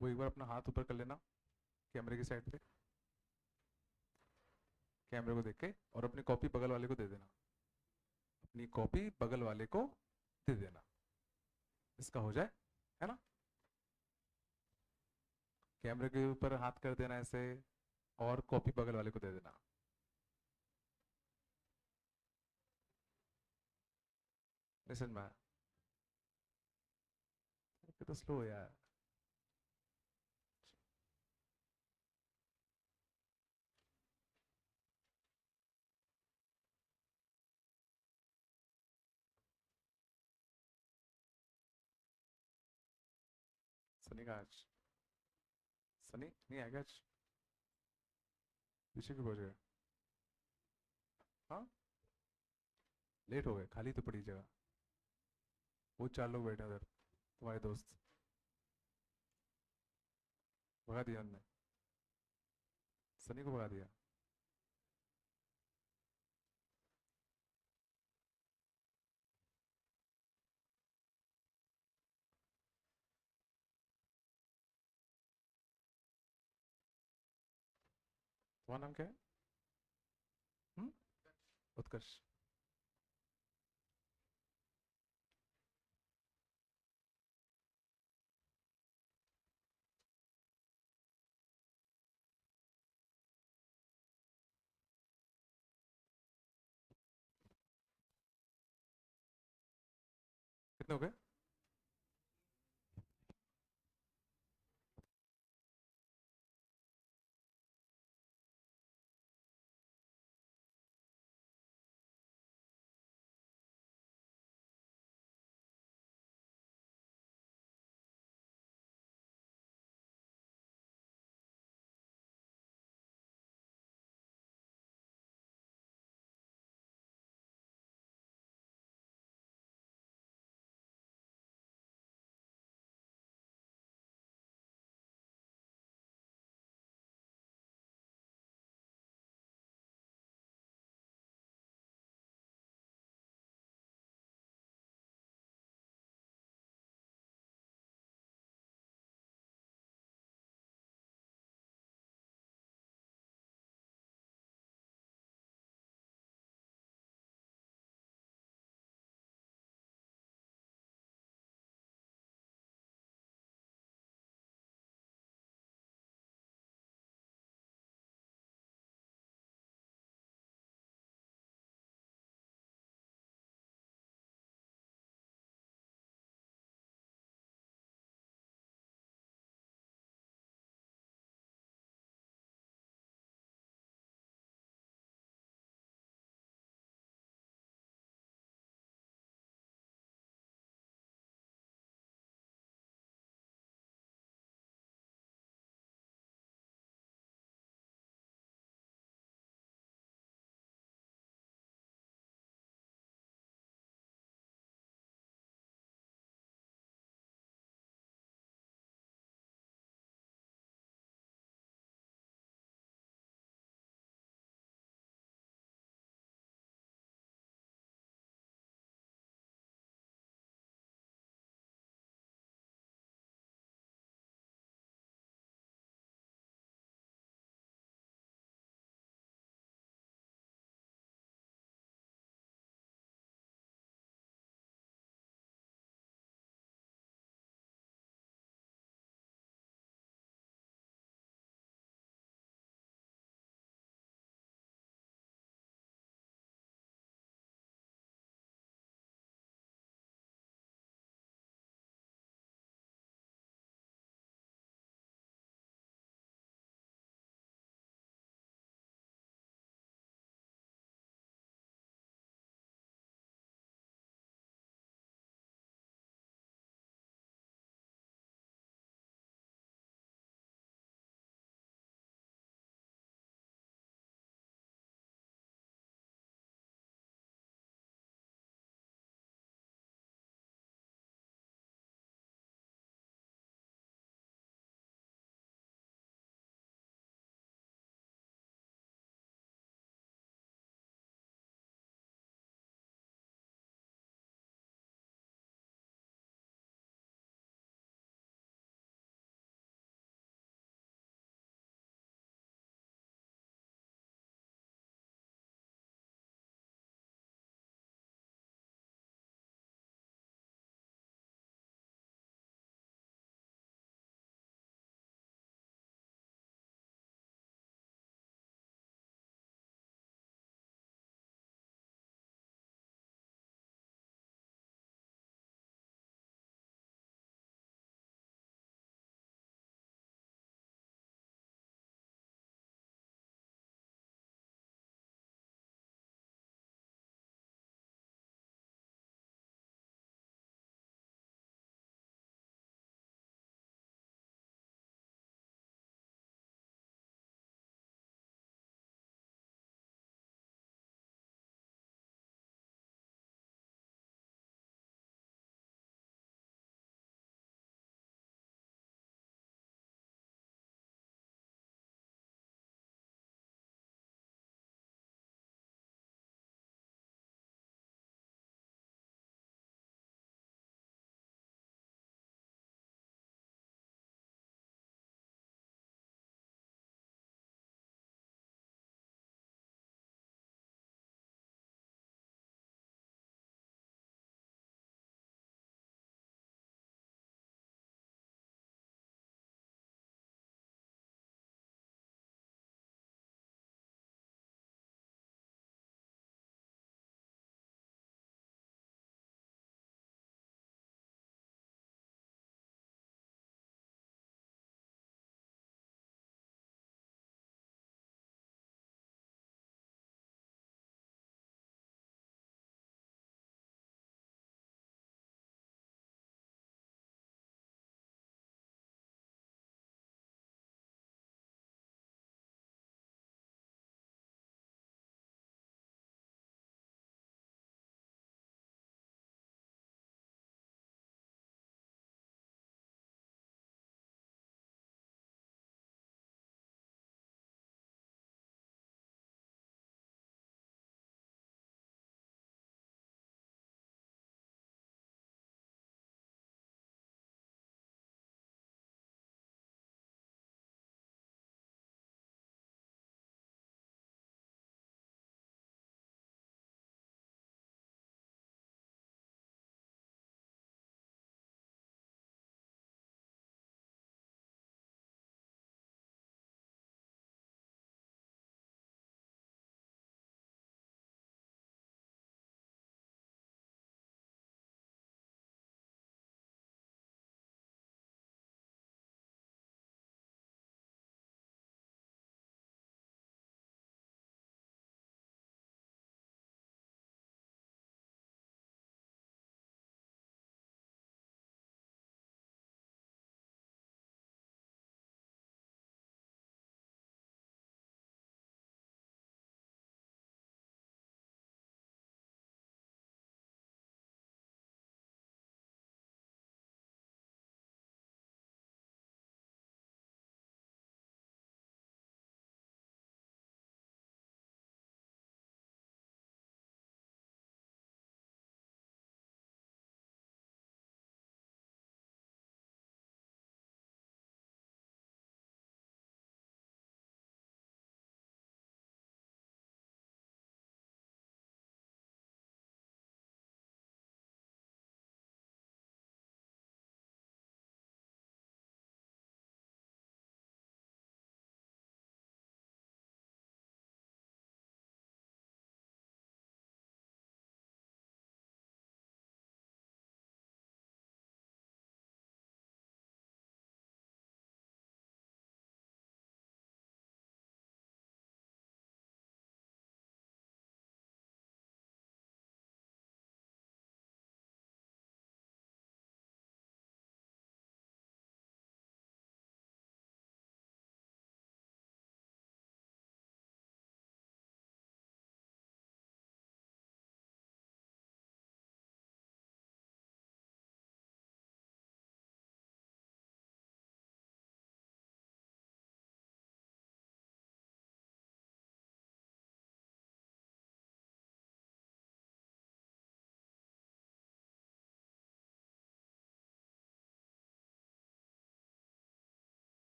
वो एक बार अपना हाथ ऊपर कर लेना कैमरे की साइड पे, कैमरे को देख के, और अपनी कॉपी बगल वाले को दे देना। अपनी कॉपी बगल वाले को दे देना। इसका हो जाए, है ना। कैमरे के ऊपर हाथ कर देना ऐसे, और कॉपी बगल वाले को दे देना। लिसन मैं, तो स्लो यार। सनी का आज, सनी नहीं आएगा आज। पीछे क्यों पहुंच गए? हाँ, लेट हो गए, खाली तो पड़ी जगह। वो 4 लोग बैठे हैं उधर, तुम्हारे दोस्त। भगा दिया उनने, सनी को भगा दिया। तुम्हारा नाम क्या है? हम्म, उत्कर्ष। कितने हो गए?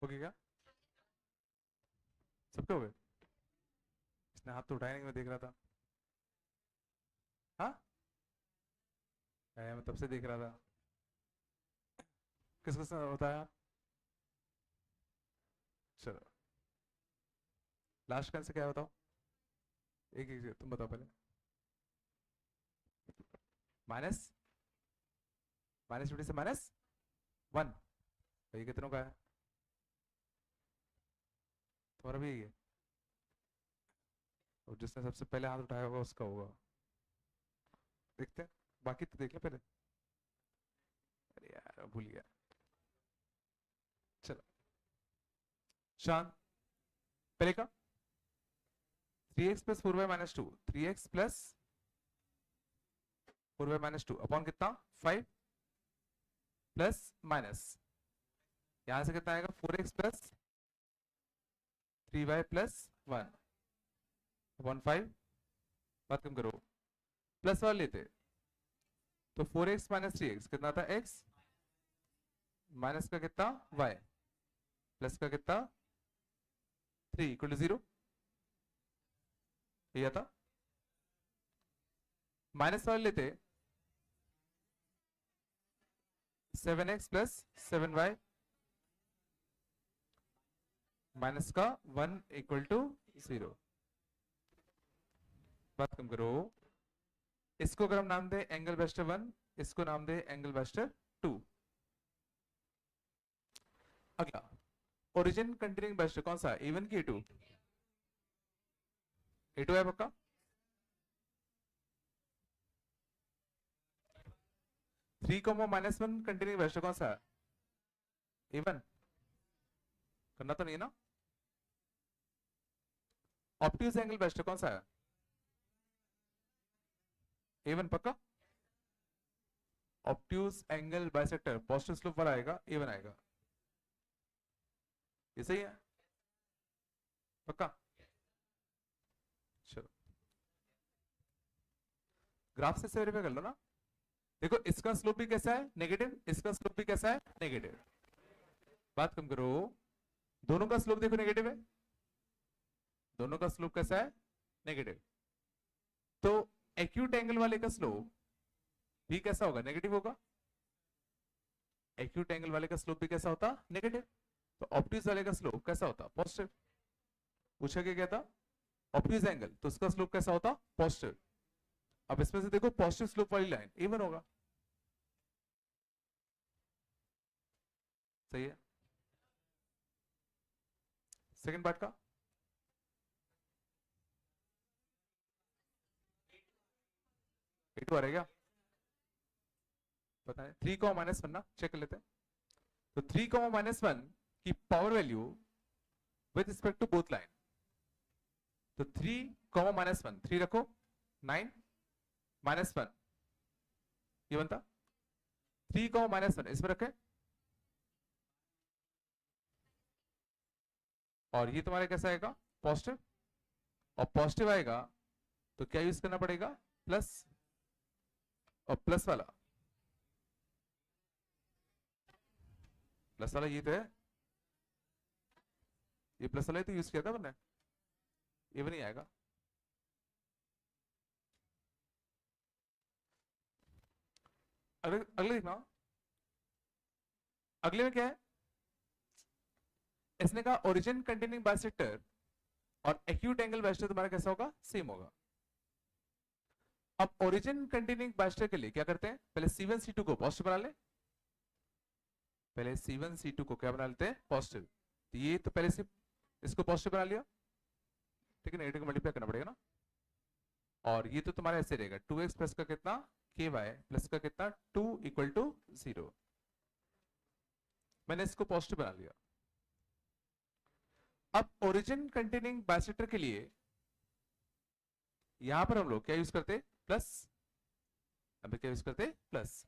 ओके क्या सबके हो गए? इसने हाथ तो उठाया नहीं, मैं देख रहा था। हाँ मैं तब से देख रहा था। किसको बताया? चलो लास्ट का आंसर क्या है बताओ? एक एक तुम बताओ पहले। माइनस माइनस 50 से -1। ये कितनों का है? तुम्हारा भी यही है? और जिसने सबसे पहले हाथ उठाया होगा उसका होगा। देखते हैं, बाकी तो देख ले पहले। अरे यार भूल गया। चलो शान पहले का 3x plus 4y minus 2, 3x plus 4y minus 2 upon कितना 5 प्लस माइनस यहां से कितना आएगा 4x plus 3y plus 1 upon 5। बात कम करो, प्लस वाला लेते तो 4x माइनस 3x कितना था x, माइनस का कितना y, प्लस का कितना 3 इक्वल टू 0। ये था माइनस वाले लेते 7x प्लस 7y माइनस का 1 इक्वल टू 0। बात कम करो, इसको अगर हम नाम दे एंगल वेक्टर 1, इसको नाम दे एंगल वेक्टर 2। अगला ओरिजिन कंटिन्यूइंग वेक्टर कौन सा, A1 की A2? A2 है पक्का? (3, कंटिन्यूइंग वेक्टर कौन सा है? A1 करना तो नहीं है ना? ऑब्ट्यूज एंगल वेक्टर कौन सा है? A1 पक्का? Obtuse angle bisector positive slope वाला आएगा, A1 आएगा। ये सही है पक्का? चलो ग्राफ से वेरीफाई कर लो ना। देखो इसका स्लोप भी कैसा है नेगेटिव, इसका स्लोप भी कैसा है नेगेटिव। बात कम करो, दोनों का स्लोप देखो नेगेटिव है, दोनों का स्लोप कैसा है नेगेटिव। तो एक्यूट एंगल वाले का स्लोप भी कैसा होगा नेगेटिव होगा। एक्यूट एंगल वाले का स्लोप भी कैसा होता नेगेटिव। तो ऑब्ट्यूज वाले का स्लोप कैसा होता पॉजिटिव। पूछा क्या था ऑब्ट्यूज एंगल, तो उसका स्लोप कैसा होता पॉजिटिव। अब इसमें से देखो पॉजिटिव स्लोप वाली लाइन A1 होगा। सही है। सेकंड पार्ट का A2 आ रहा है क्या पता है? 3, -1 ना चेक कर लेते हैं। तो 3, -1 की power value with respect to both line. तो 3, -1 3 रखो 9 -1 ये बनता 3, -1 इसमें रखे और ये तुम्हारा कैसा आएगा पॉजिटिव। और पॉजिटिव आएगा तो क्या यूज करना पड़ेगा प्लस, और प्लस वाला ये तो है, ये प्लस वाला ही तो यूज किया था मैंने, ये भी नहीं आएगा। अगले देखना, अगले में क्या है इसने कहा ओरिजिन कंटेनिंग बाइसेक्टर और एक्यूट एंगल बाइसेक्टर तुम्हारा कैसा होगा सेम होगा। अब ओरिजिन कंटेनिंग बाइसेक्टर के लिए क्या करते हैं, पहले C1 C2 को पॉजिटिव बना ले, पहले C1 C2 को क्या बना लेते हैं पॉजिटिव। तो ये तो पहले से इसको पॉजिटिव बना लिया, ठीक है, नेगेटिव को मल्टीप्लाई करना पड़ेगा ना। और ये तो तुम्हारा ऐसे रहेगा 2x प्लस का कितना ky प्लस का कितना 2 इक्वल टू 0। मैंने इसको पॉजिटिव बना लिया। अब ओरिजिन कंटेनिंग बाइसेक्टर के लिए यहां पर हम लोग क्या यूज करते प्लस, अभी क्या यूज करते प्लस।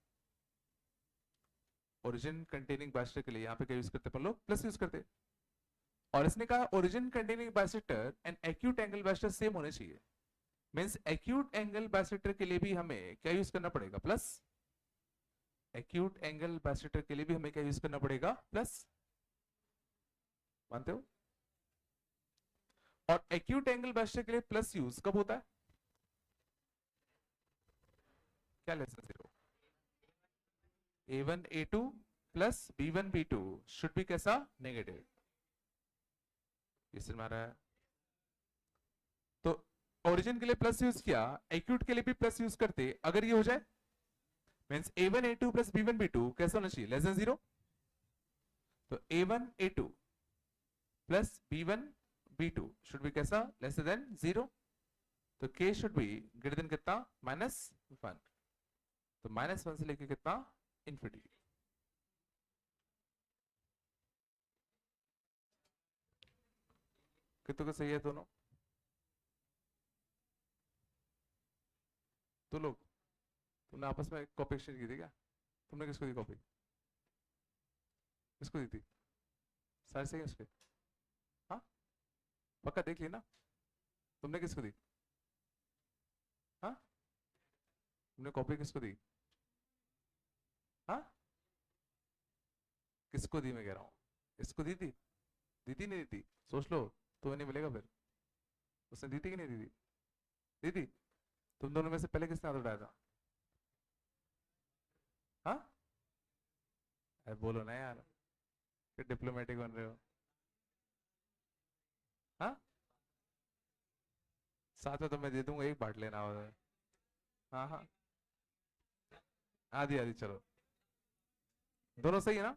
ओरिजिन कंटेनिंग बाइसेक्टर के लिए यहां पे क्या यूज करते अपन लोग प्लस यूज करते। और इसने कहा origin containing bisector and acute angle bisector same होने चाहिए। मींस एक्यूट एंगल बाइसेक्टर के लिए भी हमें क्या यूज करना पड़ेगा प्लस, एक्यूट एंगल बाइसेक्टर के लिए भी हमें क्या यूज करना पड़ेगा प्लस। मानते हो? और एक्यूट एंगल बैरिस्टर के लिए प्लस यूज कब होता है? क्या less than zero? A1 A2 plus B1 B2 should be कैसा? नेगेटिव। इससे मारा है तो ओरिजिन के लिए प्लस यूज किया, एक्यूट के लिए भी प्लस यूज करते, अगर ये हो जाए means A1 A2 plus B1 B2 कैसा होना चाहिए? Less than zero. तो A1 A2 plus B1 B2 should be कैसा? Less than zero. तो K should be greater than कितना? -1। तो -1 से लेके कितना? इन्फिनिटी। कितनों का सही है दोनों? तो लोग तुमने आपस में कॉपी एक्सचेंज की थी क्या? तुमने किसको दी कॉपी? किसको दी थी? सारे सही है उसके? हाँ पक्का देख ली ना? तुमने किसको दी? हाँ तुमने कॉपी किसको दी? हाँ किसको दी मैं कह रहा हूँ? इसको दी थी? दी थी नहीं दी थी? सोच लो तो नहीं मिलेगा फिर। उसने दी थी कि नहीं दी थी? दी थी। तुम दोनों में से पहले किसने हाथ उठाया था? हाँ अरे बोलो ना यार, फिर डिप्लोमेटिक बन रहे हो। हाँ साथ में तो मैं दे दूंगा, एक बांट लेना होगा। हाँ हाँ आधी आधी चलो। दोनों सही है ना?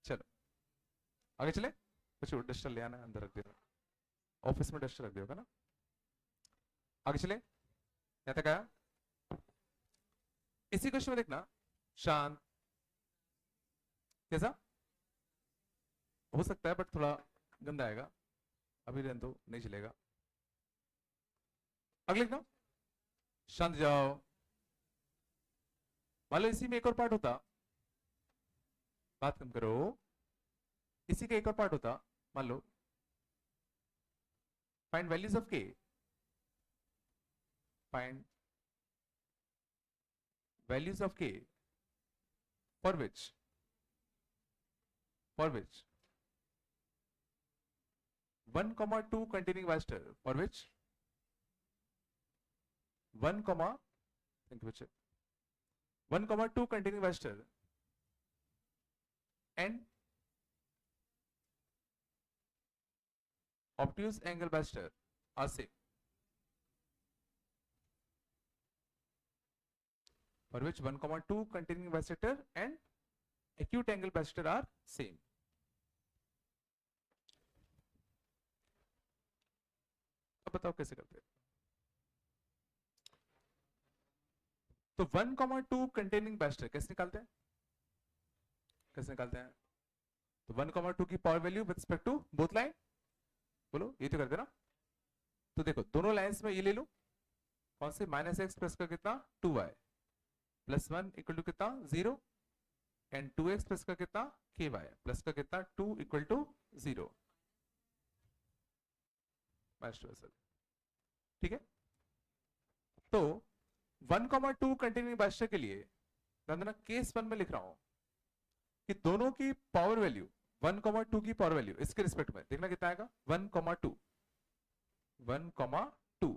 चलो आगे चले। कुछ डस्टर ले आना है, अंदर रख देना, ऑफिस में डस्टर रख दिया ना। आगे चले, यहाँ तक आया? इसी क्वेश्चन में देखना, शांत कैसा हो सकता है बट थोड़ा गंदा आएगा, अभी रहने दो नहीं चलेगा। अगले लिखना, शांत जाओ। मान लो इसी में एक और पार्ट होता, बात कम करो, इसी का एक और पार्ट होता, मान लो फाइंड वैल्यूज ऑफ के, फाइंड वैल्यूज ऑफ के for which 1, 2 containing Wester, for which 1, think which 1, 2 containing Wester and obtuse angle Wester are same. For which 1, 2 containing Wester and acute angle Wester are same. अब बताओ कैसे करते हैं? तो 1, 2 containing बैस्टर कैसे निकालते हैं? कैसे निकालते हैं? तो 1, 2 की power value with respect to both line, बोलो ये तो करते ना। तो देखो दोनों लाइंस में ये ले लो, कौन से? -x प्लस का कितना? 2y प्लस 1 इक्वल टू कितना? 0 एंड 2x प्लस का कितना? ky प्लस का कितना? 2 इक्वल टू 0। ठीक है, तो 1, 2 कंटिन्यूइंग बैरिस्टर के लिए ना केस 1 में लिख रहा हूं कि दोनों की पावर वैल्यू 1, 2 की पावर वैल्यू इसके रिस्पेक्ट में देखना कितना आएगा? 1, 2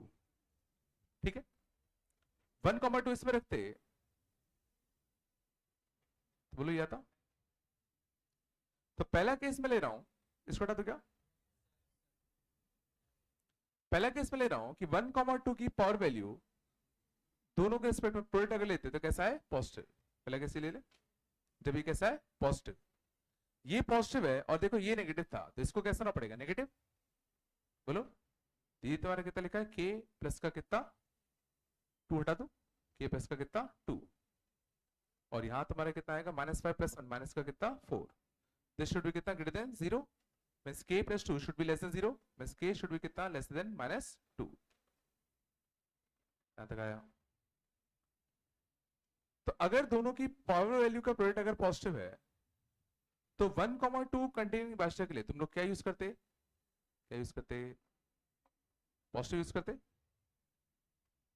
ठीक है। 1, 2 इसमें रखते तो बोलो ये था। तो पहला केस में ले रहा हूं, इसको हटा दो क्या? पहला केस में ले रहा हूं कि 1, 2 की पावर वैल्यू दोनों के रिस्पेक्ट में प्रोडक्ट अगर लेते तो कैसा है? पॉजिटिव। पहला केस ले ले, जब ये कैसा है? पॉजिटिव। ये पॉजिटिव है और देखो ये नेगेटिव था, तो इसको कैसा ना पड़ेगा? नेगेटिव। बोलो ये तुम्हारा कितना लिखा है? के प्लस का कितना? 2 हटा दो, के प्लस का कितना? 2। और यहां तुम्हारा कितना आएगा? -5 प्लस 1 माइनस का कितना? 4। दिस शुड बी कितना? Greater than 0। Means k plus 2 should be less than 0। Means k should be कितना? Less than -2। यहां तक आया? तो अगर दोनों की पावर वैल्यू का प्रोडक्ट अगर पॉजिटिव है तो 1, 2 कंटेनिंग बैरिस्टर के लिए तुम लोग क्या यूज करते? क्या यूज करते? पॉजिटिव यूज करते।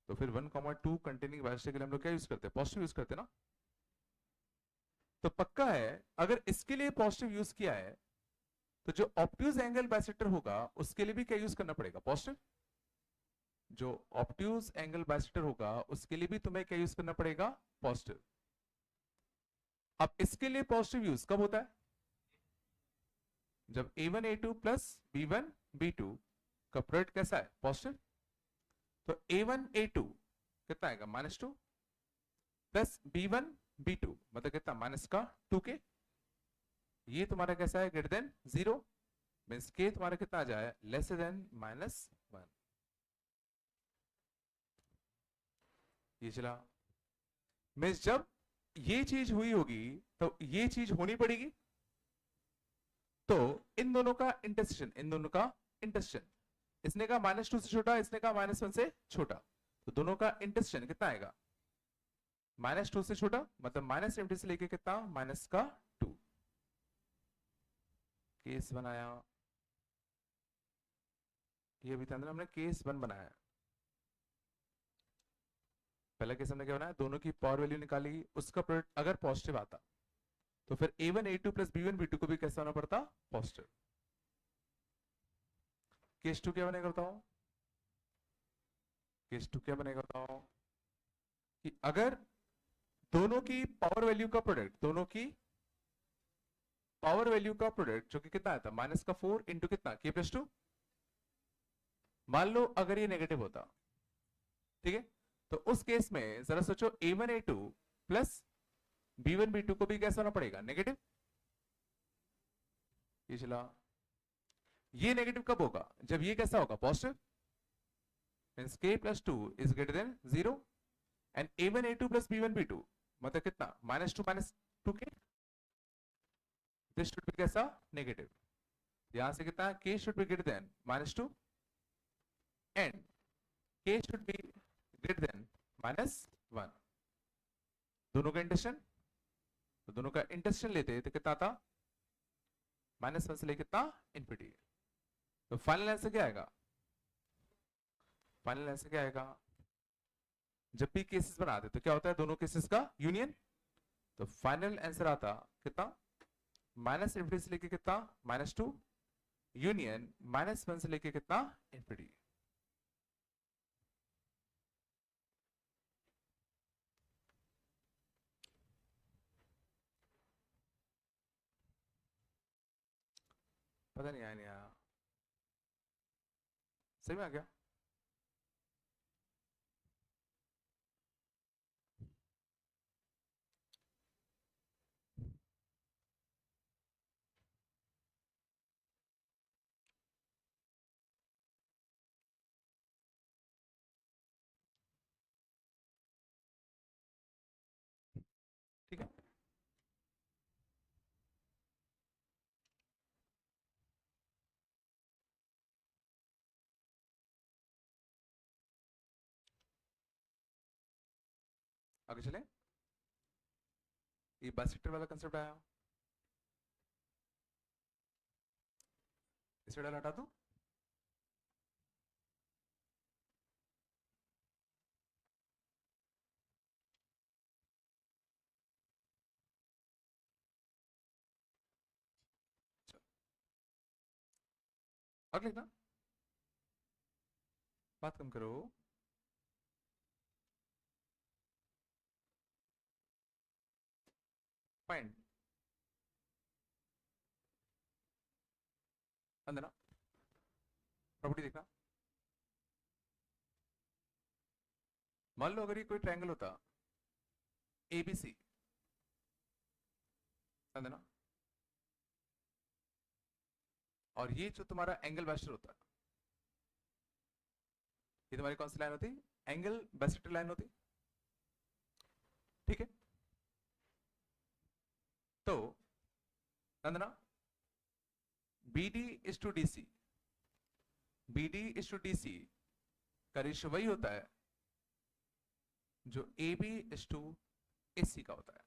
तो फिर 1, 2 कंटेनिंग बैरिस्टर के लिए हम लोग क्या यूज करते? पॉजिटिव यूज करते ना। तो पक्का है अगर इसके लिए पॉजिटिव यूज किया है तो जो ऑब्ट्यूज एंगल बाइसेक्टर होगा उसके लिए भी क्या यूज करना पड़ेगा, पॉजिटिव। जो ऑब्ट्यूज एंगल बाइसेक्टर होगा उसके लिए भी तुम्हें क्या यूज करना पड़ेगा, पॉजिटिव। अब इसके लिए पॉजिटिव यूज कब होता है, जब a1 a2 plus b1 b2 का प्रोडक्ट कैसा है, पॉजिटिव। तो a1 a2 कितना आएगा, -2 प्लस b1 b2 मतलब कितना, माइनस का 2k। ये तुम्हारा कैसा है, ग्रेटर देन 0, मीन्स k तुम्हारा कितना आ जाए, लेस देन -1। ये चला, मीन्स जब ये चीज हुई होगी तो ये चीज होनी पड़ेगी। तो इन दोनों का इंटरसेक्शन, इन दोनों का इंटरसेक्शन, इसने कहा -2 से छोटा, इसने कहा -1 से छोटा, तो दोनों का इंटरसेक्शन कितना आएगा, -2 से छोटा, मतलब -∞ से लेके कितना, -2। केस बनाया, ये अभी तक हमने केस 1 बनाया। पहला केस हमने क्या बनाया, दोनों की पावर वैल्यू निकाली, उसका प्रोडक्ट अगर पॉजिटिव आता तो फिर a1 a2 plus b1 b2 को भी कैसा होना पड़ता, पॉजिटिव। केस 2 क्या बनेगा बताओ, केस 2 क्या बनेगा बताओ, कि अगर दोनों की पावर वैल्यू का प्रोडक्ट, दोनों की पावर वैल्यू का प्रोडक्ट जो कि कितना आता, -4 इंटू कितना, k+2। मान लो अगर ये नेगेटिव होता, ठीक है, तो उस केस में जरा सोचो a1 a2 plus b1 b2 को भी कैसा होना पड़ेगा, नेगेटिव। ये चला, ये नेगेटिव कब होगा, जब ये कैसा होगा, positive, means k+2 is greater than 0 and a1 a2 plus b1 b2 मतलब कितना, -2 -2k, दिस शुड बी कैसा, नेगेटिव। यहां से कितना, k should be greater then -2 and k should be greater then -1। दोनों का इंटरसेक्शन, तो दोनों का इंटरसेक्शन लेते तो कितना आता, -1 से लेकर कितना, इनफिनिटी। तो फाइनल आंसर क्या आएगा, फाइनल आंसर क्या आएगा, जब भी केसेस बनाते तो क्या होता है, दोनों केसेस का यूनियन। तो फाइनल आंसर आता कितना, -∞ से लेके कितना, -2 यूनियन -1 से लेके कितना, इनफिनिटी। पता नहीं आया, नहीं आया, सही में आ गया। ठीक है, आगे चले। ये बाइसेक्टर वाला कंसेप्ट आया, इसे डाल हटा दूं, आगे लिखना, बात कम करो। फाइंड अंदर प्रॉपर्टी देखना। मान लो अगर ये कोई ट्रायंगल होता ABC, समझना, और ये जो तुम्हारा एंगल बाइसेक्टर होता है, ये तुम्हारी कौन सी लाइन होती, एंगल बाइसेक्टर लाइन होती, ठीक है। तो समझना, BD is to DC, BD is to DC का रेशियो वही होता है जो AB इज टू AC का होता है।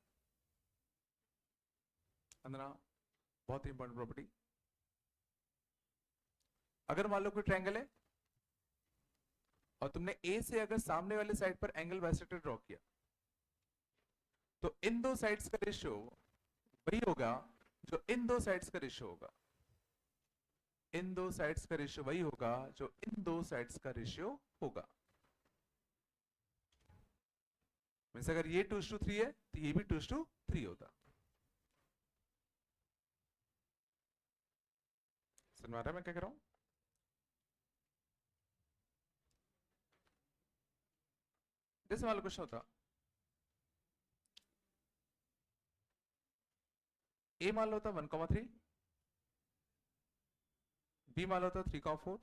समझना, बहुत ही इंपॉर्टेंट प्रॉपर्टी। अगर मान लो कोई ट्रायंगल है और तुमने A से अगर सामने वाले साइड पर एंगल बाइसेक्टर ड्रॉ किया, तो इन दो साइड्स का रेशियो वही होगा जो इन दो साइड्स का रेशियो होगा। इन दो साइड्स का रेशियो वही होगा जो इन दो साइड्स का रेशियो होगा। मीन्स अगर ये 2:3 है तो ये भी 2:3 होता। समझ में आ रहा है मैं क्या कह रहा हूं? जैसे मान लो क्वेश्चन होता ए मान लो होता 1,3, बी मान लो होता 3,4,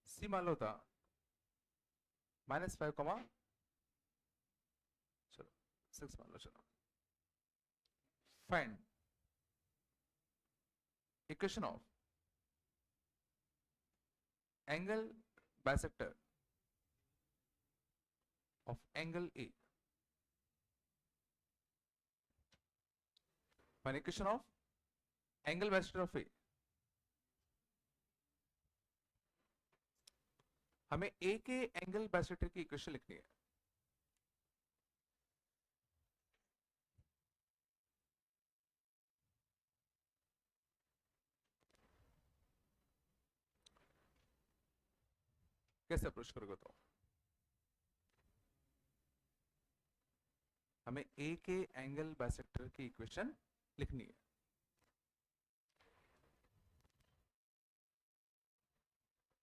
सी मान लो होता -5, चलो 6 मान लो। चलो find equation of angle bisector of angle A. Find equation of angle bisector of A. हमें ए के एंगल बाइसेक्टर की इक्वेशन लिखनी है। कैसे अप्रोच करोगे? तो हमें ए के एंगल बाइसेक्टर की इक्वेशन लिखनी है।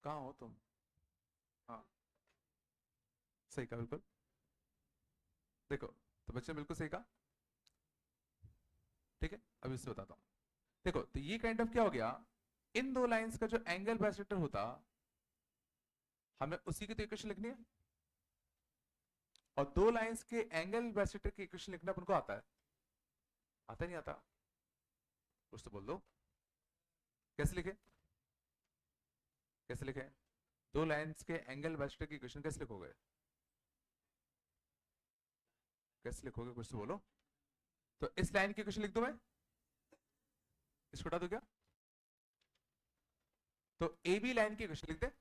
कहाँ हो तुम? हाँ सही कहा बिल्कुल। देखो तो बच्चे बिल्कुल सही कहा। ठीक है अब इससे बताता हूं। देखो तो ये काइंड ऑफ क्या हो गया, इन दो लाइंस का जो एंगल बाइसेक्टर होता हमें उसी की तो इक्वेशन लिखनी है। और दो लाइंस के एंगल बाइसेक्टर की इक्वेशन लिखना अपन को आता है? आता नहीं आता? कुछ तो बोल दो। कैसे लिखे? कैसे लिखे? दो लाइंस के एंगल बाइसेक्टर की इक्वेशन कैसे लिखोगे? कैसे लिखोगे कुछ तो बोलो। तो इस लाइन की इक्वेशन लिख दो मैं, इसको हटा दो क्या? तो ए बी लाइन की इक्वेशन लिख दे।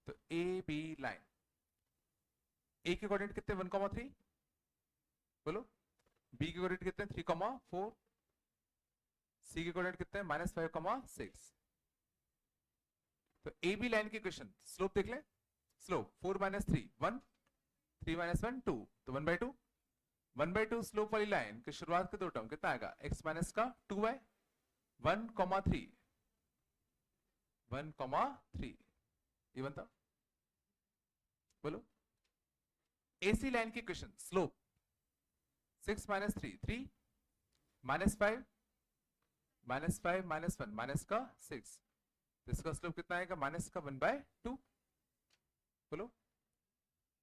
तो ए बी लाइन, ए के कोऑर्डिनेट कितने 1,3 बोलो, बी के कोऑर्डिनेट कितने 3,4, सी के कोऑर्डिनेट कितने -5,6। तो ए बी लाइन की इक्वेशन स्लोप देख ले। स्लोप 4 - 3 1, 3 - 1 2, तो 1/2। 1/2 स्लोप वाली लाइन की शुरुआत के दो टर्म कितना आएगा? x माइनस का 2y 1,3 1,3 ये बनता। बोलो AC लाइन की इक्वेशन स्लोप 6 - 3 3 -5 -5 -1 माइनस का 6, इसका स्लोप कितना आएगा? माइनस का 1/2। बोलो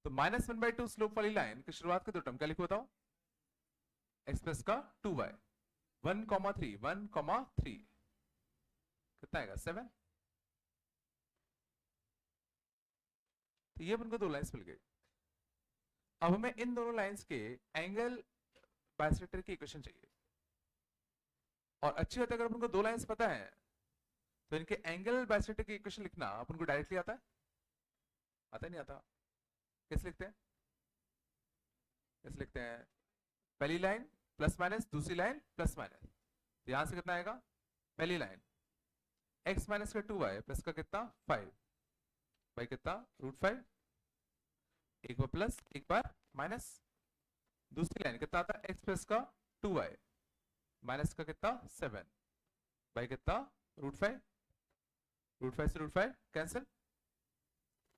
तो -1/2 स्लोप वाली लाइन की शुरुआत के दो टर्म क्या लिखो बताओ? x प्लस का 2y 1,3 1,3 कितना आएगा? 7। तो ये अपन को दो लाइंस मिल गई। अब हमें इन दोनों लाइंस के एंगल बाइसेक्टर की इक्वेशन चाहिए। और अच्छी बात है अगर अपन को दो लाइंस पता है तो इनके एंगल बाइसेक्टर की इक्वेशन लिखना अपन को डायरेक्टली आता है? आता नहीं आता? कैसे लिखते हैं? कैसे लिखते हैं? पहली लाइन प्लस माइनस, दूसरी लाइन प्लस माइनस। तो यहां से कितना आएगा? पहली लाइन x माइनस का 2y प्लस का कितना 5 बाई कितना √5, एक बार प्लस एक बार माइनस। दूसरी लाइन कितना आता है? x प्लस का 2y माइनस का कितना 7 बाई कितना √5, √5 से √5 कैंसिल,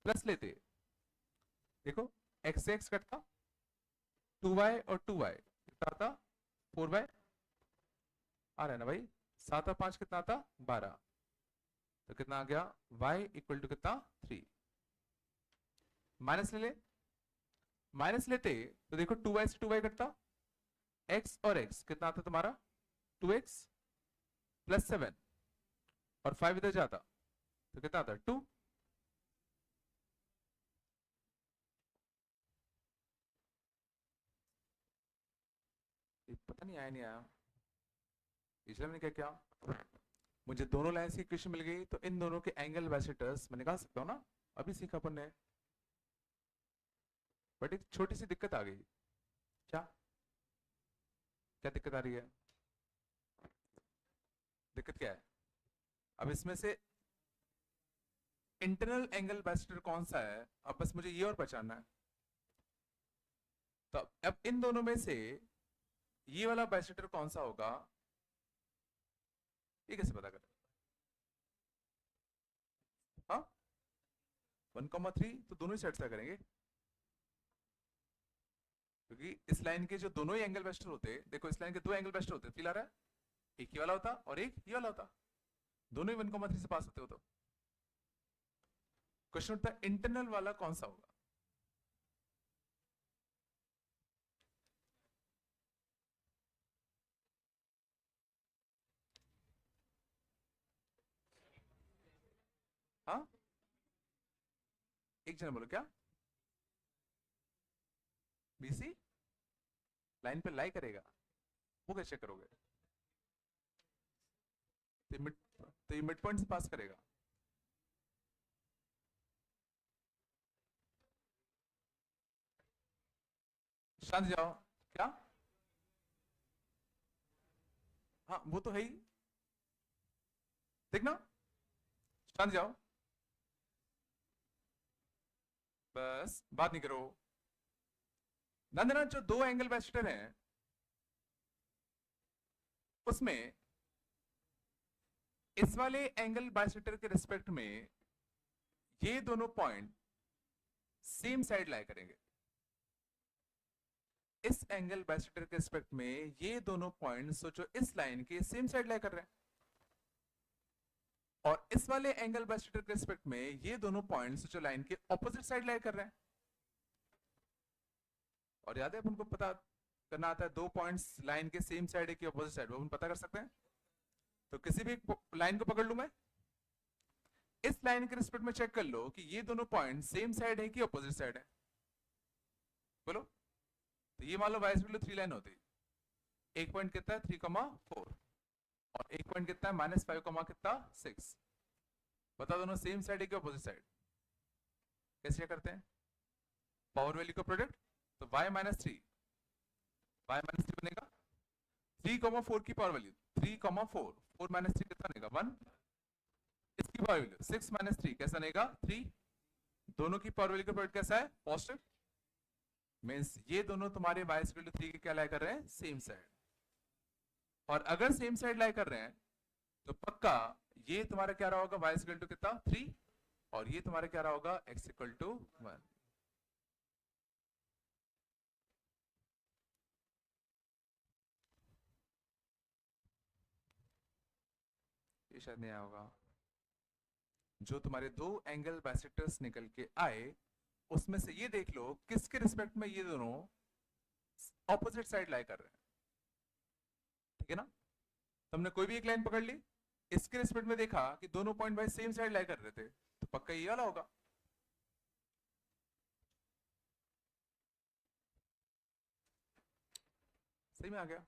प्लस लेते देखो x से x कटता 2y और 2y कितना आता 4y आ रहा है ना भाई, 7 और 5 कितना आता 12, तो कितना आ गया y इक्वल टू कितना 3। माइनस ले ले, माइनस लेते तो देखो 2y से 2y कटता, x और x कितना आता तुम्हारा 2x प्लस 7 और 5 इधर जाता तो कितना आता 2। पता नहीं आया नहीं आया, इसलिए मैंने क्या किया, मुझे दोनों लाइंस की इक्वेशन मिल गई तो इन दोनों के एंगल बाइसेक्टर्स मैं निकाल सकता हूँ ना। अभी सीखा अपन ने, बट एक छोटी सी दिक्कत आ गई। क्या क्या दिक्कत आ रही है? दिक्कत क्या है? अब इसमें से इंटरनल एंगल बाइसेक्टर कौन सा है, अब बस मुझे ये और पहचानना है। तो अब इन दोनों में से ये वाला बाइसेक्टर कौन सा होगा, ये कैसे पता करें? हाँ, 1,3 तो दोनों ही साइड से करेंगे, क्योंकि इस लाइन के जो दोनों ही एंगल बाइसेक्टर होते हैं, देखो इस लाइन के दो एंगल बाइसेक्टर होते हैं, फील आ रहा है? एक ये वाला होता और एक ये वाला होता, दोनों ही 1,3 से पास होते हो। तो क्वेश्चन उठता है इंटरनल वाला कौन सा होगा? हाँ, एक जन बोलो क्या? बीसी लाइन पे लाई करेगा, वो कैसे करोगे? तो ये मिड पॉइंट से पास करेगा। शांत जाओ। क्या? हाँ वो तो है ही, देखना, शांत जाओ, बस बात नहीं करो। नंदना, जो दो एंगल बाइसेक्टर हैं उसमें इस वाले एंगल बाइसेक्टर के रिस्पेक्ट में ये दोनों पॉइंट सेम साइड लाई करेंगे। इस एंगल बाइसेक्टर के रिस्पेक्ट में ये दोनों पॉइंट सोचो इस लाइन के सेम साइड लाई कर रहे हैं, और इस वाले एंगल बाइसेक्टर के रिस्पेक्ट में ये दोनों पॉइंट सोचो लाइन के ऑपोजिट साइड लाई कर रहे हैं। और याद है अपन को पता करना आता है दो पॉइंट्स लाइन के सेम साइड है कि ऑपोजिट साइड, वो अपन पता कर सकते हैं। तो किसी भी लाइन को पकड़ लू मैं, इस लाइन के रिस्पेक्ट में चेक कर लो कि ये दोनों पॉइंट सेम साइड है कि ऑपोजिट साइड है, बोलो। तो ये मान लो वाई इक्वल टू 3 लाइन होती, एक पॉइंट कितना है 3,4 और एक पॉइंट कितना है -5, कितना 6। बता दोनों सेम साइड है कि ऑपोजिट साइड? कैसे करते हैं? पावर वैल्यू का प्रोडक्ट, तो y -3 बनेगा 3,4 की पावर वैल्यू 3,4 4 -3 कितना बनेगा 1, इसकी पावर वैल्यू 6 -3 कैसा बनेगा 3। दोनों की पावर वैल्यू का प्रोडक्ट कैसा है? पॉजिटिव। मींस ये दोनों तुम्हारे y इक्वल टू 3 के क्या लाई कर रहे हैं? Same side. और अगर सेम साइड लाई कर रहे हैं तो पक्का ये तुम्हारा क्या रहा होगा? y इक्वल टू कितना 3, और ये तुम्हारा क्या रहा होगा? x equal to 1। ये शायद नहीं आया होगा। जो तुम्हारे दो एंगल बाइसेक्टर्स निकल के आए उसमें से ये देख लो किसके रिस्पेक्ट में ये दोनों ऑपोजिट साइड लाई कर रहे हैं, ठीक है ना? तुमने कोई भी एक लाइन पकड़ ली, इसके रिस्पेक्ट में देखा कि दोनों पॉइंट भाई सेम साइड लाई कर रहे थे, तो पक्का ये वाला होगा। सही में आ गया?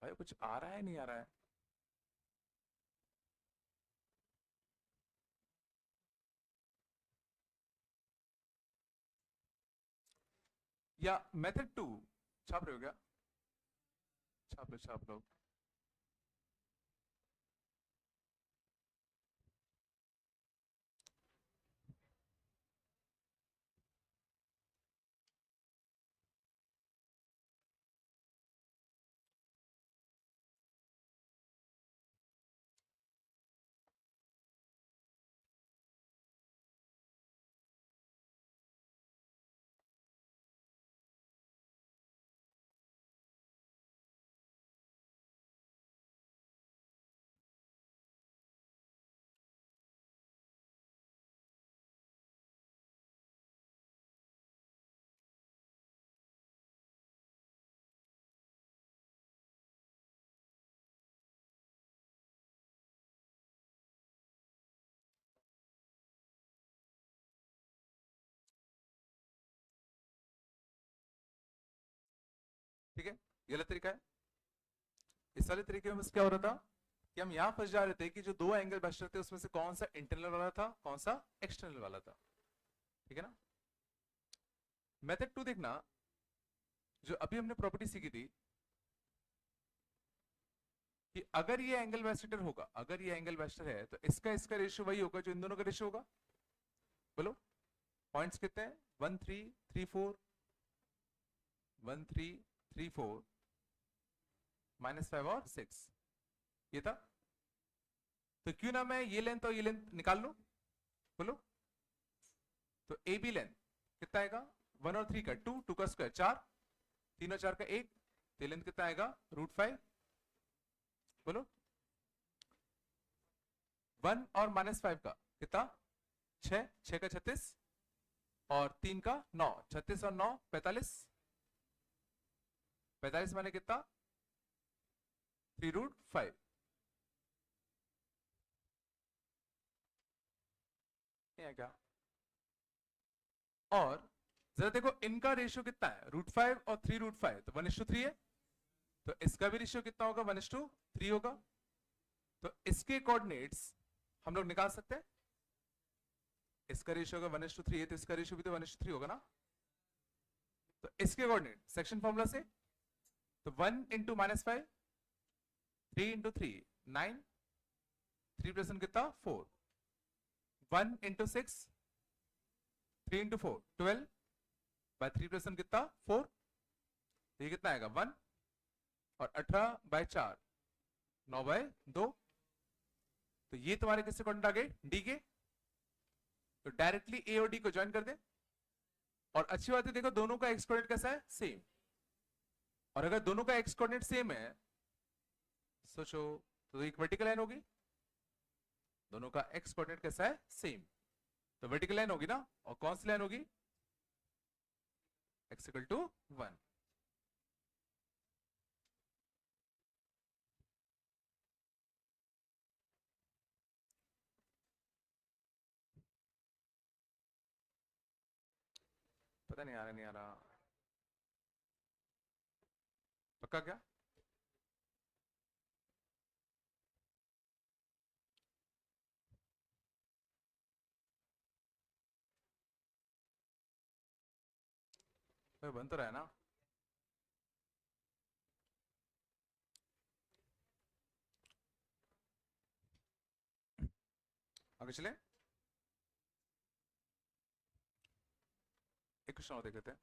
भाई कुछ आ रहा है नहीं आ रहा है? या मेथड 2 छाप रहे हो क्या? छाप लो छाप लो। ठीक है, ये वाला तरीका है। इस वाले तरीके में बस क्या हो रहा था कि हम यहां फंस जा रहे थे कि जो दो एंगल बच थे उसमें से कौन सा इंटरनल वाला था, कौन सा एक्सटर्नल वाला था, ठीक है ना? मेथड 2 देखना, जो अभी हमने प्रॉपर्टी सीखी थी कि अगर ये एंगल बाइसेक्टर होगा, अगर ये एंगल बाइसेक्टर है तो इसका रेशियो वही होगा जो इन दोनों का रेशियो होगा। बोलो पॉइंट्स कितने हैं? 1 3 3 4, 1 3 3 4, -5 और 6, ये था। तो क्यों ना मैं ये लेंथ और ये लेंथ निकाल लूं? बोलो तो ए बी लेंथ कितना आएगा? 1 और 3 का 2, 2 का स्क्वायर 4, 3 और 4 का 1, तो लेंथ कितना आएगा? √5। बोलो 1 और -5 का कितना? 6, 6 का 36 और 3 का 9, 36 और 9 45, 45 माने कितना? 3√5। है क्या? और जरा देखो इनका रेशियो कितना है? √5 और 3√5, तो 1:3 है। तो इसका भी रेशियो कितना होगा? 1:3 होगा। तो इसके कोऑर्डिनेट्स हम लोग निकाल सकते हैं। इसका रेशियो होगा 1:3 है, तो इसका रेशियो भी तो 1:3 होगा ना। तो इसके कोऑर्डिनेट सेक्शन फॉर्मूला से, तो 1 × -5, 3 × 3 9, 3 + 1 कितना? 4, 1 × 6, 3 × 4 12, बाय 3 + 1 कितना? 4, तो ये कितना आएगा? 1, और 18/4 9/2, तो ये तुम्हारे किससे कोऑर्डिनेट आ गए? डी के। तो डायरेक्टली ए और डी को ज्वाइन कर दे। और अच्छी बात है, देखो दोनों का एक्स कोऑर्डिनेट कैसा है? सेम। और अगर दोनों का एक्स कोऑर्डिनेट सेम है, सोचो, तो एक वर्टिकल लाइन होगी। दोनों का एक्स कोऑर्डिनेट कैसा है? सेम, तो वर्टिकल लाइन होगी ना। और कौन सी लाइन होगी? x = 1। पता नहीं आ रहा, नहीं आ रहा। पक्का क्या? भाई बन तो रहा है ना। आगे चले, एक क्वेश्चन और देख लेते हैं।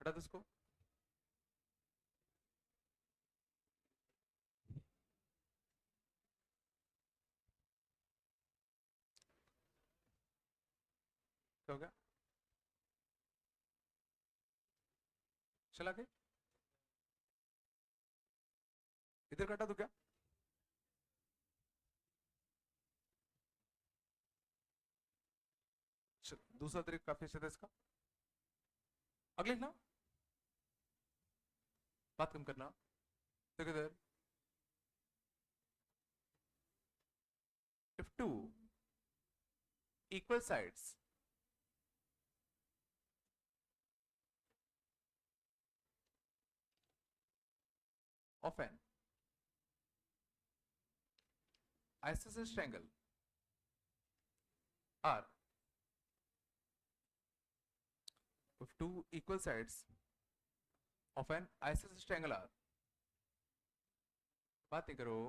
हटा दो इसको। क्या हो गया? चला के इधर कटा दो क्या? चल, दूसरा तरीका काफी अच्छा था इसका। अगले ना, बात कम करना। देखो इधर, if two equal sides of an isosceles triangle are, if two equal sides of an isosceles triangle are, बात नहीं करो।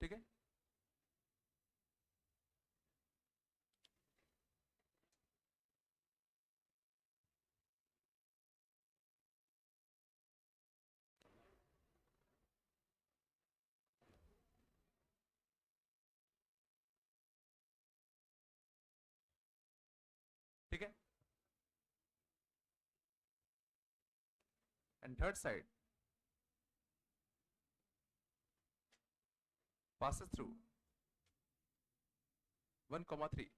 ठीक है, ठीक है। And third side passes through 1,3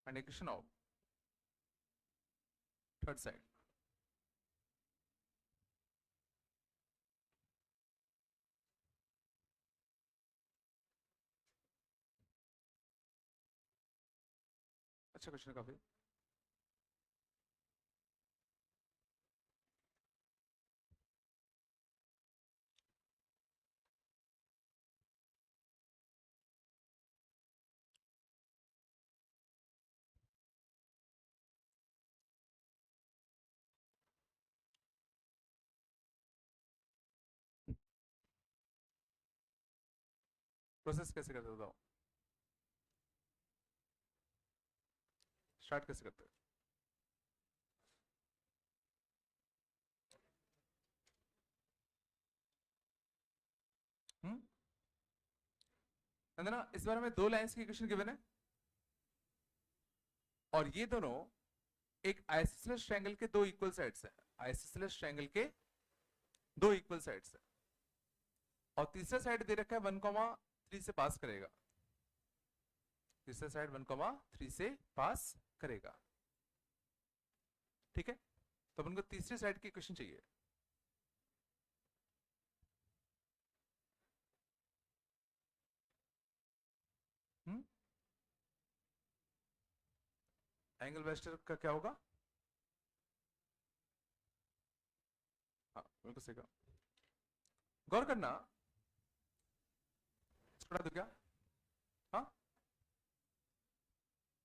and equation of third side. अच्छा क्वेश्चन काफी। प्रोसेस कैसे करते हो बताओ, स्टार्ट कैसे करते हो? हम्म, ना इस बारे में दो लाइंस की इक्वेशन गिवन है, और ये दोनों एक आइसोसेलेस ट्रायंगल के दो इक्वल साइड्स हैं, आइसोसेलेस ट्रायंगल के दो इक्वल साइड्स हैं, और तीसरा साइड दे रखा है 1,3 से पास करेगा, तीसरा साइड 1,3 से पास करेगा, ठीक है? तो अपन को तीसरी साइड की इक्वेशन चाहिए। एंगल वेक्टर का क्या होगा? हाँ बिल्कुल सही कहा, गौर करना, छोड़ा दो क्या? हाँ,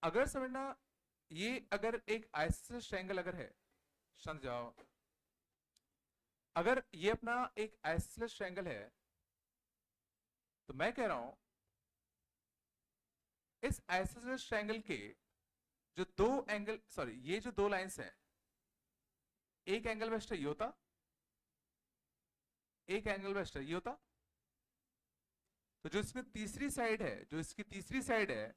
अगर समझना, ये अगर एक आइसोसेलेस ट्रायंगल अगर है, समझ जाओ, अगर ये अपना एक आइसोसेलेस ट्रायंगल है, तो मैं कह रहा हूं इस आइसोसेलेस ट्रायंगल के जो दो एंगल, सॉरी ये जो दो लाइंस हैं, एक एंगल वेक्टर ये होता, एक एंगल वेक्टर ये होता, तो जो इसमें तीसरी साइड है, जो इसकी तीसरी साइड है,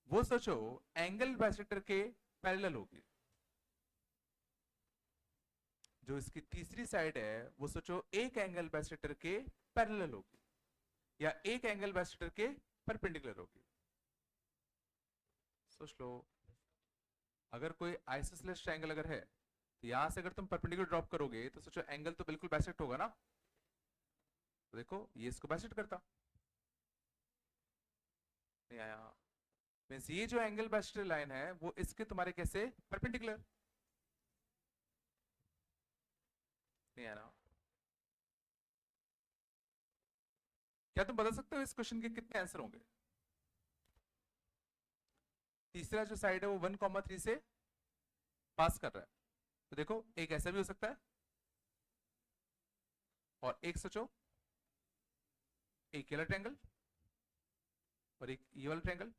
वो सोचो एंगल बाइसेक्टर के पैरेलल होगी, जो इसकी तीसरी साइड है वो सोचो एक एंगल बाइसेक्टर के पैरेलल होगी, या एक एंगल बाइसेक्टर के परपेंडिकुलर होगी। सोच लो, अगर कोई आइसोसेलेस ट्रायंगल अगर है, तो यहां से अगर तुम परपेंडिकुलर ड्रॉप करोगे तो सोचो एंगल तो बिल्कुल बाइसेक्ट होगा ना, तो देखो ये इसको बाइसेक्ट करता, नहीं आया, मींस ये जो एंगल बाइसेक्टर लाइन है वो इसके तुम्हारे कैसे परपेंडिकुलर, नहीं आया ना? क्या तुम बता सकते हो इस क्वेश्चन के कितने आंसर होंगे? तीसरा जो साइड है वो 1,3 से पास कर रहा है, तो देखो एक ऐसा भी हो सकता है, और एक सोचो एक ये वाला ट्रायंगल और एक ये वाला ट्रायंगल,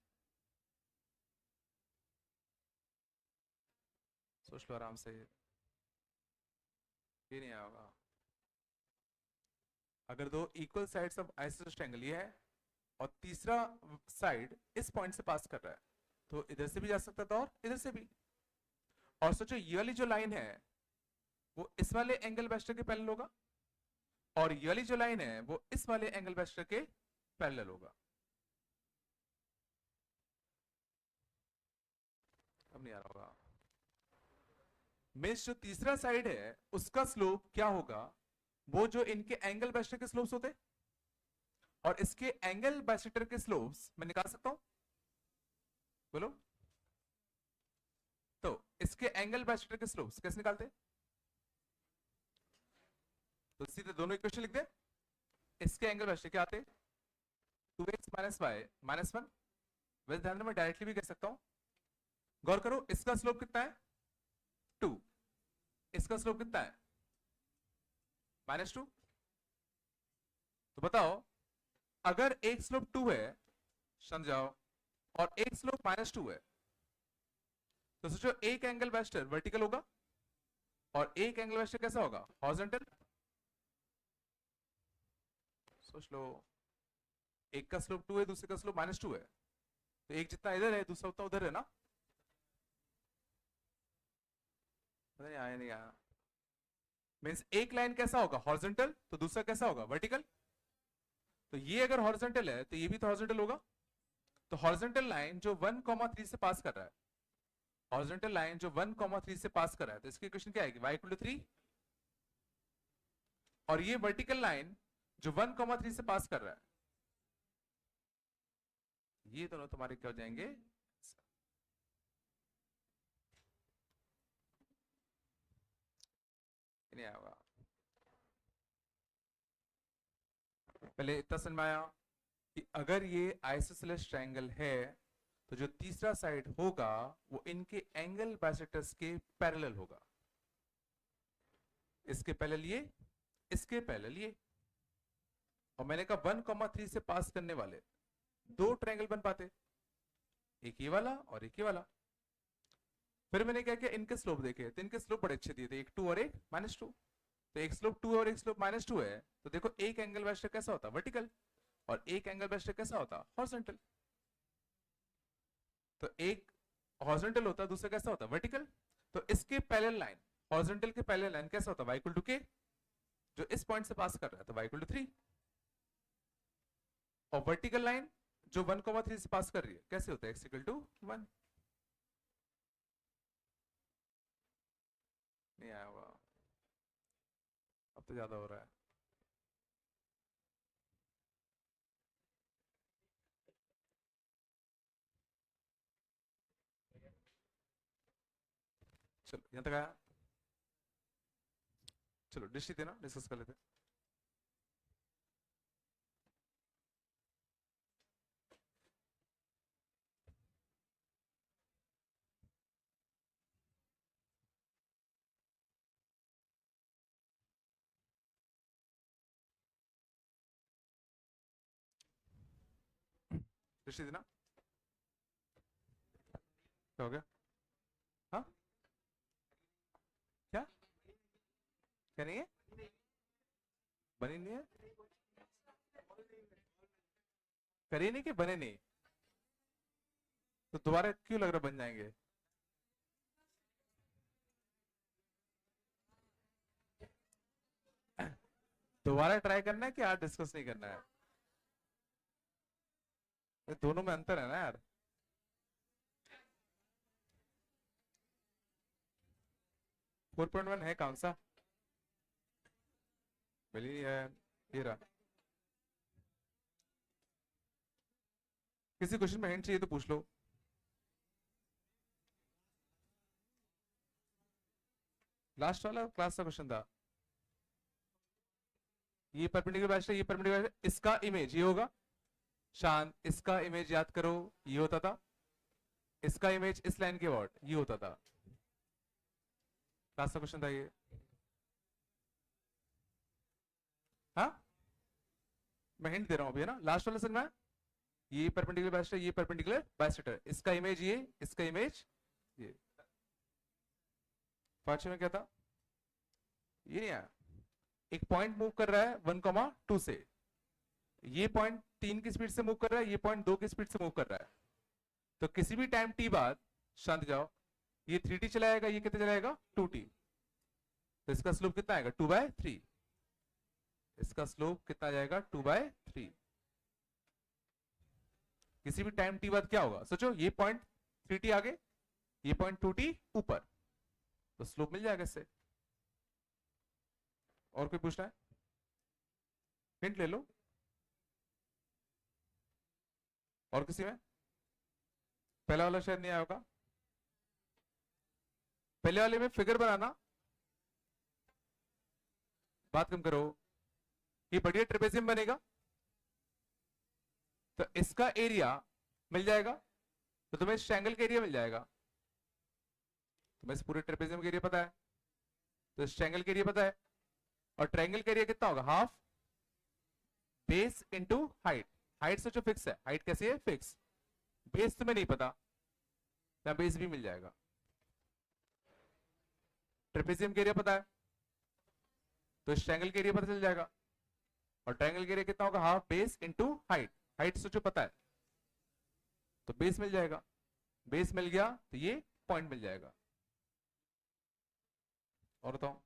सोच लो आराम से, ये नहीं आएगा। अगर दो equal sides of isosceles triangle ये है, और तीसरा साइड इस पॉइंट से पास कर रहा है, तो इधर से भी जा सकता था और इधर से भी, और सोचो ये वाली जो लाइन है वो इस वाले एंगल वेक्टर के पैरेलल होगा, और ये वाली जो लाइन है वो इस वाले एंगल वेक्टर के पैरेलल होगा। अब नहीं आ रहा होगा, मींस जो तीसरा साइड है उसका स्लोप क्या होगा, वो जो इनके एंगल बाइसेक्टर के स्लोप्स होते, और इसके एंगल बाइसेक्टर के स्लोप्स मैं निकाल सकता हूं, बोलो, तो इसके एंगल बाइसेक्टर के स्लोप्स कैसे निकालते? तो सीधे दोनों इक्वेशन लिख दे, इसके एंगल बाइसेक्टर क्या आते? 2x माइनस वाई माइनस 1, वैसे ध्यान मैं डायरेक्टली भी कह सकता हूं, गौर करो इसका स्लोप कितना है 2, इसका स्लोप कितना है -2, तो बताओ अगर एक स्लोप 2 है, समझाओ, और एक स्लोप -2 है, तो सोचो एक एंगल वेक्टर वर्टिकल होगा और एक एंगल वेक्टर कैसा होगा, हॉरिजॉन्टल। सोच लो, एक का स्लोप 2 है, दूसरे का स्लोप -2 है, तो एक जितना इधर है दूसरा उतना उधर है ना, नहीं आया, नहीं आया, मींस एक लाइन कैसा होगा हॉरिजॉन्टल, तो दूसरा कैसा होगा वर्टिकल, तो ये अगर हॉरिजॉन्टल है तो ये भी तो हॉरिजॉन्टल होगा, तो हॉरिजॉन्टल लाइन जो 1,3 से पास कर रहा है, हॉरिजॉन्टल लाइन जो 1,3 से पास कर रहा है, तो इसकी इक्वेशन क्या आएगी, y = 3, और ये वर्टिकल लाइन जो 1,3 से पास कर रहा है, ये दोनों तुम्हारे क्या हो जाएंगे, नहीं आएगा। पहले इतना समझ में आया कि अगर ये आइसोसेलेस ट्रायंगल है, तो जो तीसरा साइड होगा वो इनके एंगल बाइसेक्टर्स के पैरेलल होगा, इसके पैरेलल ये, इसके पैरेलल ये, और मैंने कहा 1,3 से पास करने वाले, दो ट्रायंगल बन पाते, एक ये वाला और एक ये वाला। फिर मैंने क्या किया, इनके स्लोप देखे, तो इनके स्लोप बड़े अच्छे दिए थे, एक 2 और एक -2। तो एक स्लोप 2 है और एक स्लोप -2 है, तो देखो एक एंगल बाय स्टेप कैसा होता, वर्टिकल, और एक एंगल बाय स्टेप कैसा होता, हॉरिजॉन्टल। तो एक हॉरिजॉन्टल होता, दूसरा कैसा होता, वर्टिकल। तो इसके पैरेलल लाइन, हॉरिजॉन्टल के पैरेलल लाइन कैसा होता, y = k, जो इस पॉइंट से पास कर रहा है, तो y = 3। और वर्टिकल लाइन जो 1,3 से पास कर रही है, कैसे होता है, x = 1। नहीं आया होगा, अब तो ज्यादा हो रहा है। चलो यहां तक आया, चलो दृष्टि देना, डिस्कस कर लेते हैं। दृष्टि देना, क्या हो गया, हाँ क्या, क्या नहीं है, बनी नहीं है, करे नहीं कि बने नहीं, तो दोबारा क्यों लग रहा बन जाएंगे। दोबारा ट्राई करना है कि आज डिस्कस नहीं करना है, ये दोनों में अंतर है ना यार। 4.1 है कौन सा, मिली है, ये रहा। किसी क्वेश्चन में हिंट चाहिए तो पूछ लो। लास्ट वाला क्लास का क्वेश्चन था, ये परपेंडिकुलर बाय, ये परपेंडिकुलर, इसका इमेज ये होगा, शांत, इसका इमेज याद करो, ये होता था, इसका इमेज इस लाइन के अबाउट ये होता था। क्लास का क्वेश्चन था ये, हाँ मैं हिंट दे रहा हूं अभी, है ना, लास्ट वाला समझ में आया? ये परपेंडिकुलर बायस्टर, ये परपेंडिकुलर बायस्टर, इसका इमेज ये, इसका इमेज ये। पांचवे में क्या था, ये नहीं आया, एक पॉइंट मूव कर रहा है 1,2 से, ये पॉइंट 3 की स्पीड से मूव कर रहा है, ये पॉइंट 2 की स्पीड से मूव कर रहा है, तो किसी भी टाइम t बाद, शांत जाओ, ये 3t चला जाएगा, ये कितना चलाएगा 2t, तो इसका स्लोप कितना आएगा 2/3, इसका स्लोप कितना जाएगा 2/3। किसी भी टाइम t बाद क्या होगा, सोचो, ये पॉइंट 3t आगे, ये पॉइंट 2t ऊपर, तो स्लोप मिल जाएगा इससे। और कोई पूछना है, हिंट ले लो, और किसी में, पहला वाला शायद नहीं आया होगा, पहले वाले में फिगर बनाना, बात कम करो, ये बढ़िया ट्रेपेजियम बनेगा, तो इसका एरिया मिल जाएगा, तो तुम्हें इस ट्रायंगल का एरिया मिल जाएगा, तुम्हें इस पूरे ट्रेपेजियम का एरिया पता है, तो इस ट्रायंगल का एरिया पता है, और ट्रायंगल का एरिया कितना होगा, half base into height, height सोचो फिक्स है, हाइट कैसी है, फिक्स, बेस तुम्हें नहीं पता, या बेस भी मिल जाएगा, ट्रेपेजियम का एरिया पता है, तो इस ट्रायंगल का एरिया पता चल जाएगा, और ट्रायंगल का एरिया कितना होगा, half base into height, height सोचो पता है, तो बेस मिल जाएगा, बेस मिल गया तो ये पॉइंट मिल जाएगा। और बताओ,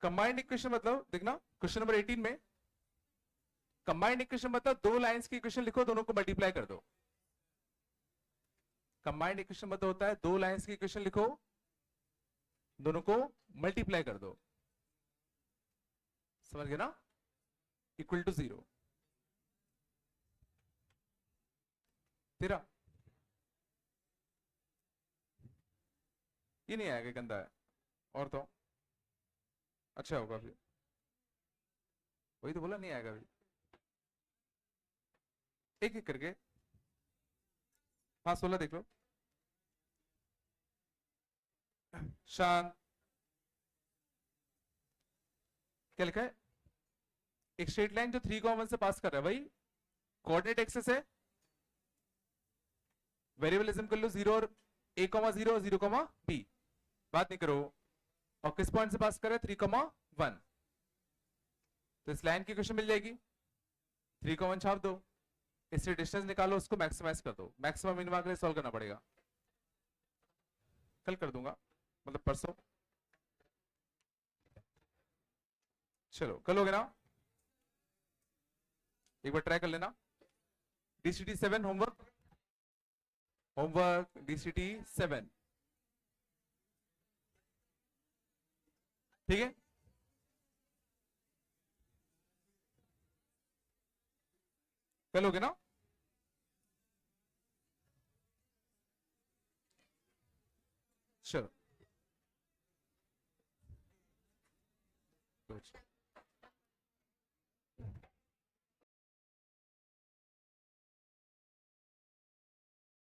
कंबाइंड इक्वेशन मतलब देखना, क्वेश्चन नंबर 18 में कंबाइंड इक्वेशन मतलब दो लाइंस की इक्वेशन लिखो, दोनों को मल्टीप्लाई कर दो। कंबाइंड इक्वेशन मतलब होता है दो लाइंस की इक्वेशन लिखो, दोनों को मल्टीप्लाई कर दो, समझ गए ना, इक्वल टू 0। तेरा ये नहीं आएगा, गंदा है, और तो अच्छा होगा फिर, वही तो बोला नहीं आएगा फिर, एक एक करके, हाँ 16 देख लो, शांत, क्या लिखा है, एक स्ट्रेट लाइन जो 3,1 से पास कर रहा है भाई, कोऑर्डिनेट एक्सेस है, वेरिएबलिज्म कर लो 0 और a,0 0, b, बात नहीं करो। और किस पॉइंट से पास कर रहा है 3,1, तो इस लाइन की क्वेश्चन मिल जाएगी, 3,1 छाप दो, इससे डिस्टेंस निकालो, उसको मैक्सिमाइज कर दो, मैक्सिमम मिनिमम के लिए सॉल्व करना पड़ेगा, कल कर दूंगा, मतलब परसों। चलो कल हो गया ना, एक बार ट्राई कर लेना। DCT 7 होमवर्क, होमवर्क DCT 7, ठीक है। कल हो गया ना, चलो।